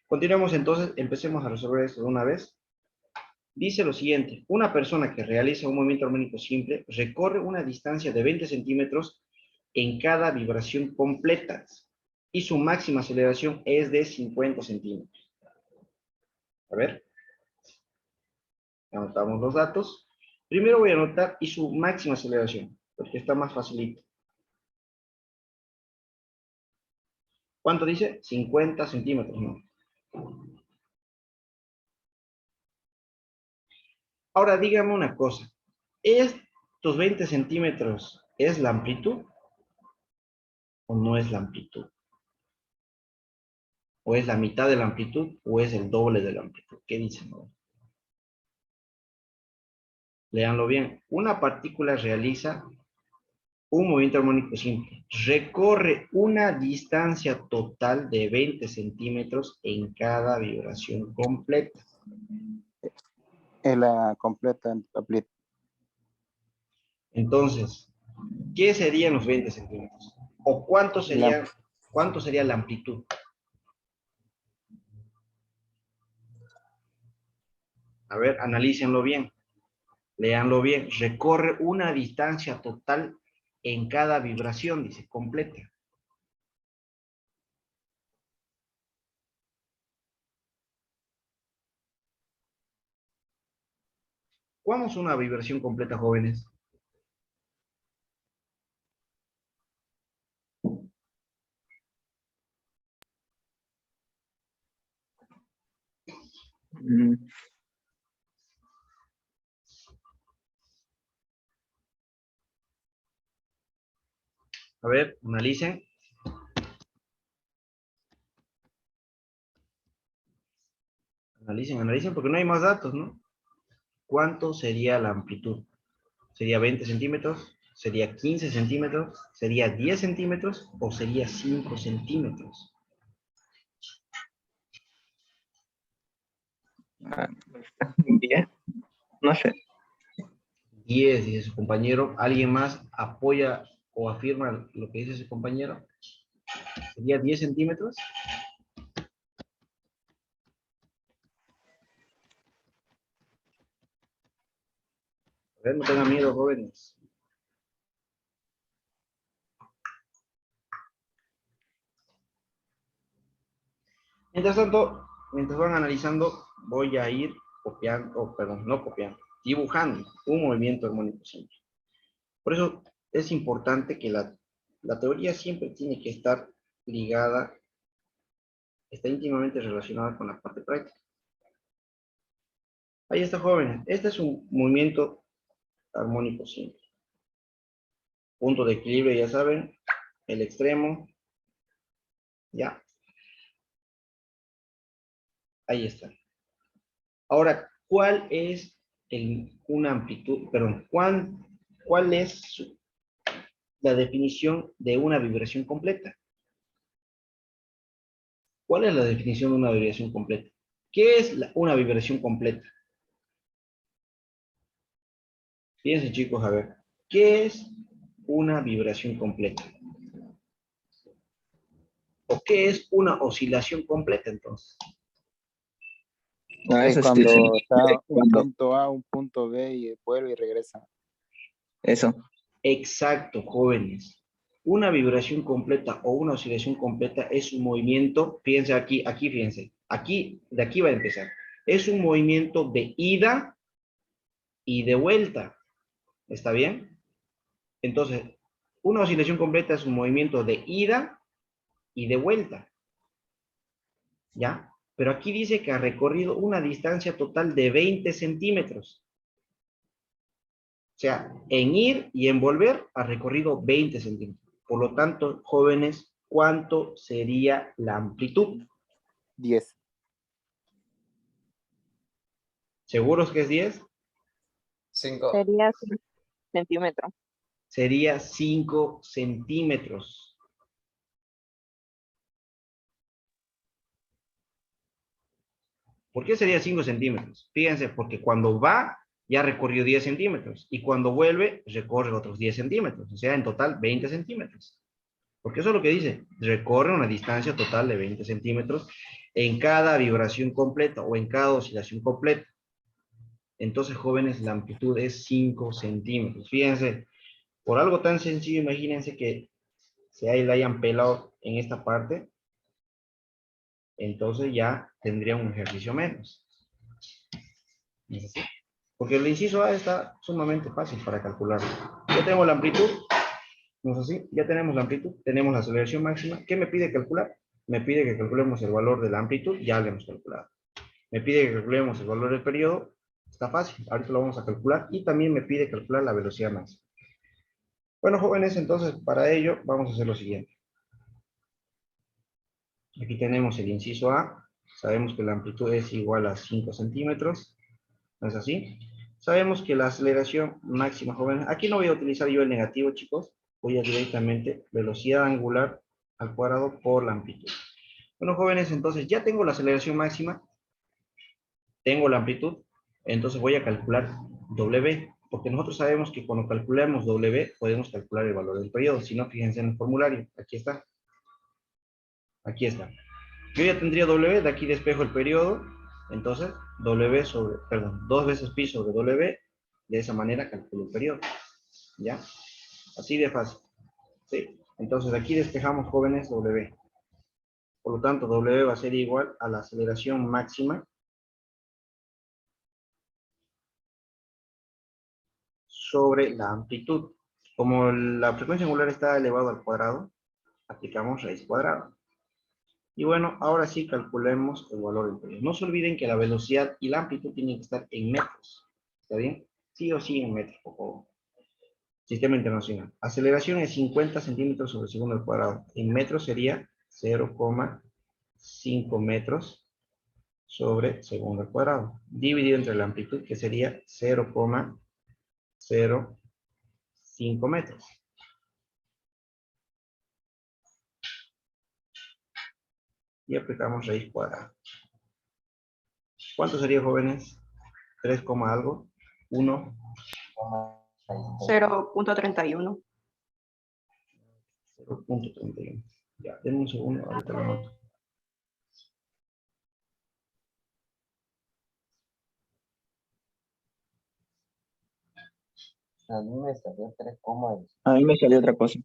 Continuamos entonces, empecemos a resolver esto de una vez. Dice lo siguiente: una persona que realiza un movimiento armónico simple recorre una distancia de 20 centímetros en cada vibración completa y su máxima aceleración es de 50 centímetros. A ver. Anotamos los datos. Primero voy a anotar y su máxima aceleración, porque está más facilito. ¿Cuánto dice? 50 centímetros, ¿no? Ahora dígame una cosa. ¿Estos 20 centímetros es la amplitud o no es la amplitud? ¿O es la mitad de la amplitud o es el doble de la amplitud? ¿Qué dicen? Léanlo bien. Una partícula realiza un movimiento armónico simple. Recorre una distancia total de 20 centímetros en cada vibración completa. Es la completa amplitud. Entonces, ¿qué serían los 20 centímetros? ¿O cuánto sería la amplitud? A ver, analícenlo bien. Léanlo bien. Recorre una distancia total en cada vibración, dice, completa. ¿Cuándo es una vibración completa, jóvenes? A ver, analicen. Analicen, porque no hay más datos, ¿no? ¿Cuánto sería la amplitud? ¿Sería 20 centímetros? ¿Sería 15 centímetros? ¿Sería 10 centímetros? ¿O sería 5 centímetros? Bien, no sé. 10, dice su compañero. ¿Alguien más apoya o afirma lo que dice su compañero? ¿Sería 10 centímetros? A ver, no tengan miedo, jóvenes. Mientras tanto, mientras van analizando, voy a ir copiando, perdón, no copiando, dibujando un movimiento armónico simple. Por eso es importante que la teoría siempre tiene que estar ligada, está íntimamente relacionada con la parte práctica. Ahí está, jóvenes. Este es un movimiento armónico simple. Punto de equilibrio, ya saben, el extremo, ya. Ahí está. Ahora, ¿cuál es una amplitud, perdón, cuál es la definición de una vibración completa? ¿Cuál es la definición de una vibración completa? ¿Qué es una vibración completa? Fíjense, chicos, a ver. ¿Qué es una vibración completa? ¿O qué es una oscilación completa, entonces? No, Es eso sí, cuando sí. está un Cuando- punto A, un punto B y vuelve y regresa. Eso. Exacto, jóvenes. Una vibración completa o una oscilación completa es un movimiento, fíjense aquí, fíjense, aquí, de aquí va a empezar. Es un movimiento de ida y de vuelta. ¿Está bien? Entonces, una oscilación completa es un movimiento de ida y de vuelta. ¿Ya? Pero aquí dice que ha recorrido una distancia total de 20 centímetros. O sea, en ir y en volver ha recorrido 20 centímetros. Por lo tanto, jóvenes, ¿cuánto sería la amplitud? 10. ¿Seguros que es 10? 5. Sería 5 centímetros. Sería 5 centímetros. ¿Por qué sería 5 centímetros? Fíjense, porque cuando va, ya recorrió 10 centímetros. Y cuando vuelve, recorre otros 10 centímetros. O sea, en total, 20 centímetros. Porque eso es lo que dice. Recorre una distancia total de 20 centímetros en cada vibración completa o en cada oscilación completa. Entonces, jóvenes, la amplitud es 5 centímetros. Fíjense, por algo tan sencillo, imagínense que si ahí la hayan pelado en esta parte, entonces ya tendría un ejercicio menos. ¿No es así? Porque el inciso A está sumamente fácil para calcular. Ya tenemos la amplitud, ¿no es así? Ya tenemos la amplitud, tenemos la aceleración máxima. ¿Qué me pide calcular? Me pide que calculemos el valor de la amplitud, ya lo hemos calculado. Me pide que calculemos el valor del periodo, está fácil, ahorita lo vamos a calcular. Y también me pide calcular la velocidad máxima. Bueno, jóvenes, entonces para ello vamos a hacer lo siguiente. Aquí tenemos el inciso A. Sabemos que la amplitud es igual a 5 centímetros. ¿No es así? Sabemos que la aceleración máxima, jóvenes. Aquí no voy a utilizar yo el negativo, chicos. Voy a directamente velocidad angular al cuadrado por la amplitud. Bueno, jóvenes, entonces ya tengo la aceleración máxima. Tengo la amplitud. Entonces voy a calcular W. Porque nosotros sabemos que cuando calculamos W, podemos calcular el valor del periodo. Si no, fíjense en el formulario. Aquí está. Aquí está. Yo ya tendría W, de aquí despejo el periodo, entonces W sobre, perdón, 2 veces pi sobre W, de esa manera calculo el periodo, ¿ya? Así de fácil, ¿sí? Entonces aquí despejamos, jóvenes, W. Por lo tanto, W va a ser igual a la aceleración máxima sobre la amplitud. Como la frecuencia angular está elevada al cuadrado, aplicamos raíz cuadrada. Y bueno, ahora sí calculemos el valor del periodo. No se olviden que la velocidad y la amplitud tienen que estar en metros. ¿Está bien? Sí o sí en metros, por favor. Sistema internacional. Aceleración es 50 centímetros sobre segundo al cuadrado. En metros sería 0,5 metros sobre segundo al cuadrado. Dividido entre la amplitud, que sería 0,05 metros. Y aplicamos raíz cuadrada. ¿Cuánto sería, jóvenes? 3, algo. 1. 0.31. 0,31. Ya, denme un segundo, ahorita lo noto. A mí me salió 3, A mí me salió otra cosa.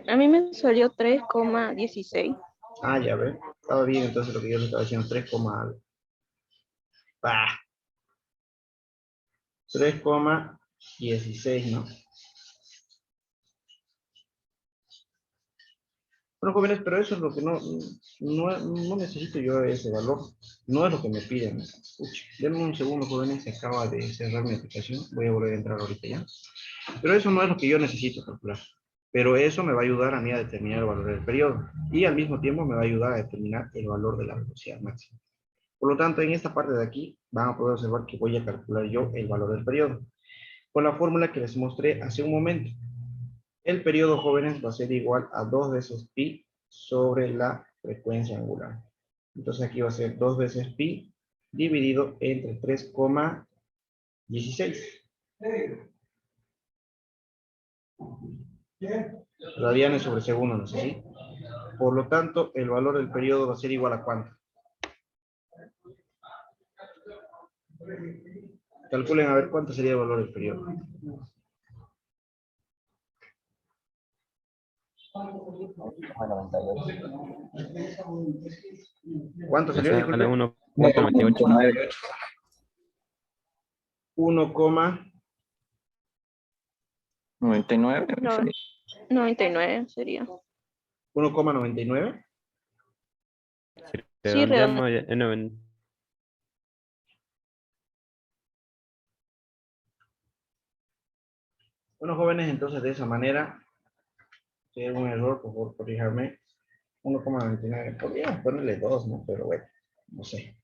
A mí me salió 3,16. Ah, ya ve. Estaba bien, entonces lo que yo le estaba diciendo, 3, algo. Ah, 3,16, ¿no? Bueno, jóvenes, pero eso es lo que no necesito yo ese valor. No es lo que me piden. Uch, denme un segundo, jóvenes, se acaba de cerrar mi aplicación. Voy a volver a entrar ahorita ya. Pero eso no es lo que yo necesito calcular. Pero eso me va a ayudar a mí a determinar el valor del periodo. Y al mismo tiempo me va a ayudar a determinar el valor de la velocidad máxima. Por lo tanto, en esta parte de aquí van a poder observar que voy a calcular yo el valor del periodo. Con la fórmula que les mostré hace un momento. El periodo, jóvenes, va a ser igual a 2 veces pi sobre la frecuencia angular. Entonces aquí va a ser 2 veces pi dividido entre 3,16. Radianes sobre segundo, ¿no es así? Por lo tanto, el valor del periodo va a ser igual a ¿cuánto? Calculen a ver cuánto sería el valor del periodo. ¿Cuánto Me salió? sale Disculpe. 1,98. 99. No, 99 sería. 1,99. Sí, Redondeamos en 90. Bueno, jóvenes, entonces de esa manera, si hay algún error, por favor, corríjame. 1,99. Podríamos ponerle 2, ¿no? Pero bueno, no sé.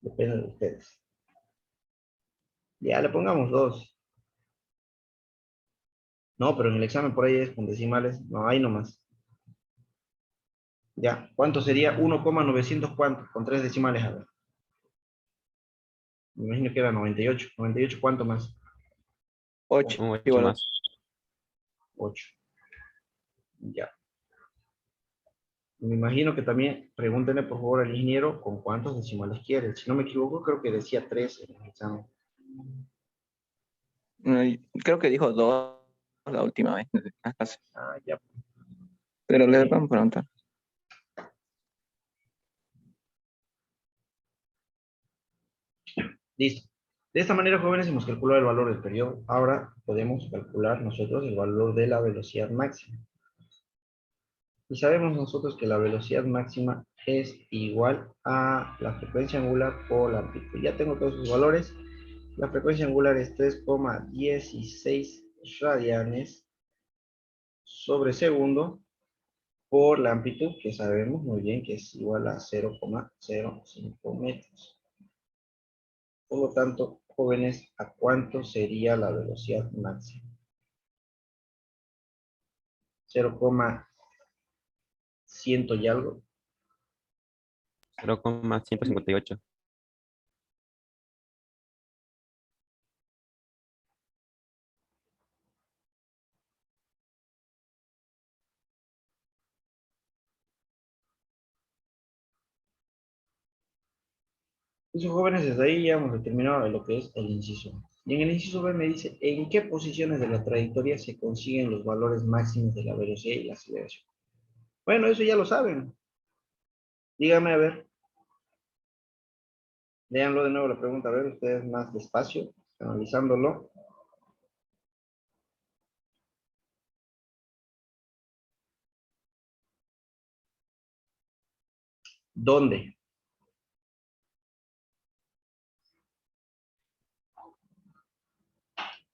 Depende de ustedes. Ya, le pongamos 2. No, pero en el examen por ahí es con decimales. No, ahí nomás. Ya, ¿cuánto sería 1,900 cuánto? Con 3 decimales, a ver. Me imagino que era 98. 98, ¿cuánto más? 8. Un 8 Igual más. 8. Ya. Me imagino que también pregúntenle por favor al ingeniero con cuántos decimales quiere. Si no me equivoco, creo que decía 3 en el examen. Creo que dijo 2 la última vez. Ah, ya. Pero le Bien. vamos a preguntar. Listo. De esta manera, jóvenes, hemos calculado el valor del periodo. Ahora podemos calcular nosotros el valor de la velocidad máxima. Y sabemos nosotros que la velocidad máxima es igual a la frecuencia angular por la amplitud. Ya tengo todos sus valores. La frecuencia angular es 3,16 radianes sobre segundo por la amplitud, que sabemos muy bien que es igual a 0,05 metros. Por lo tanto, jóvenes, ¿a cuánto sería la velocidad máxima? 0,100 y algo. 0,158. Entonces, jóvenes, desde ahí ya hemos determinado lo que es el inciso A. Y en el inciso B me dice, ¿en qué posiciones de la trayectoria se consiguen los valores máximos de la velocidad y la aceleración? Bueno, eso ya lo saben. Dígame, a ver. Léanlo de nuevo la pregunta, a ver, ustedes más despacio, analizándolo. ¿Dónde?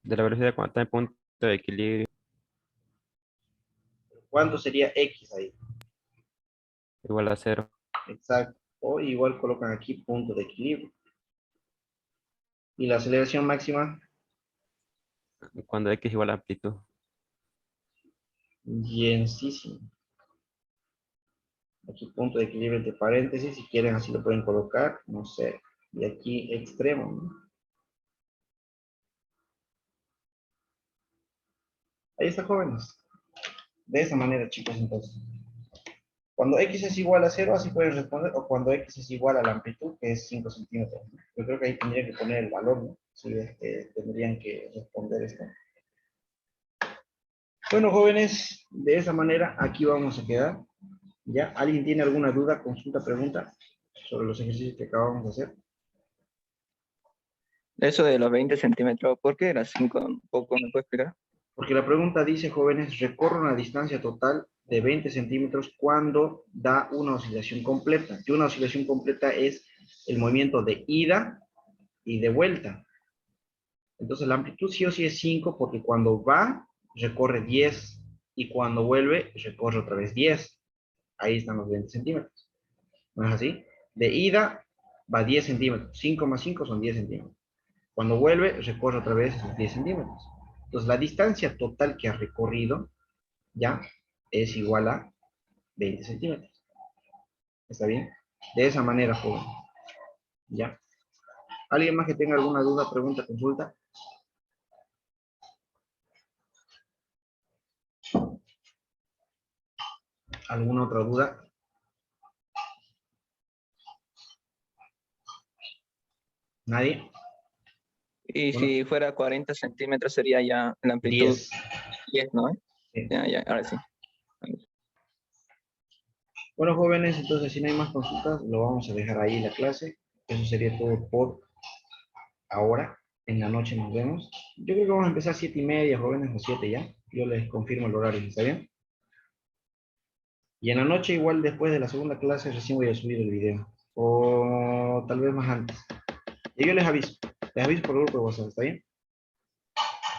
De la velocidad cuando está en punto de equilibrio ¿Cuánto sería X ahí? igual a 0. Exacto. O igual colocan aquí punto de equilibrio. ¿Y la aceleración máxima? Cuando X igual a amplitud. Bienísimo. Aquí punto de equilibrio entre paréntesis, si quieren así lo pueden colocar, no sé. Y aquí extremo, ¿no? Ahí está, jóvenes. De esa manera, chicos, entonces. Cuando X es igual a 0, así pueden responder, o cuando X es igual a la amplitud, que es 5 centímetros, ¿no? Yo creo que ahí tendrían que poner el valor, ¿no? Sí, tendrían que responder esto. Bueno, jóvenes, de esa manera aquí vamos a quedar. ¿Ya? ¿Alguien tiene alguna duda, consulta, pregunta sobre los ejercicios que acabamos de hacer? Eso de los 20 centímetros, ¿por qué era 5? Un poco, ¿me puede explicar? Porque la pregunta dice, jóvenes, recorre una distancia total de 20 centímetros cuando da una oscilación completa. Y una oscilación completa es el movimiento de ida y de vuelta. Entonces la amplitud sí o sí es 5 porque cuando va, recorre 10 y cuando vuelve, recorre otra vez 10. Ahí están los 20 centímetros. ¿No es así? De ida va 10 centímetros. 5 más 5 son 10 centímetros. Cuando vuelve, recorre otra vez esos 10 centímetros. Entonces la distancia total que ha recorrido ya es igual a 20 centímetros. ¿Está bien? De esa manera, joven. ¿Ya? ¿Alguien más que tenga alguna duda, pregunta, consulta? ¿Alguna otra duda? ¿Nadie? Y Bueno, si fuera 40 centímetros sería ya la amplitud 10. 10, ¿no? Sí. Ya, ahora sí. Bueno, jóvenes, entonces si no hay más consultas, lo vamos a dejar ahí la clase. Eso sería todo por ahora. En la noche nos vemos. Yo creo que vamos a empezar a 7:30, jóvenes, o 7 ya. Yo les confirmo el horario, ¿está bien? Y en la noche, igual después de la segunda clase, recién voy a subir el video. O tal vez más antes. Y yo les aviso. Les aviso por el grupo de WhatsApp, ¿está bien?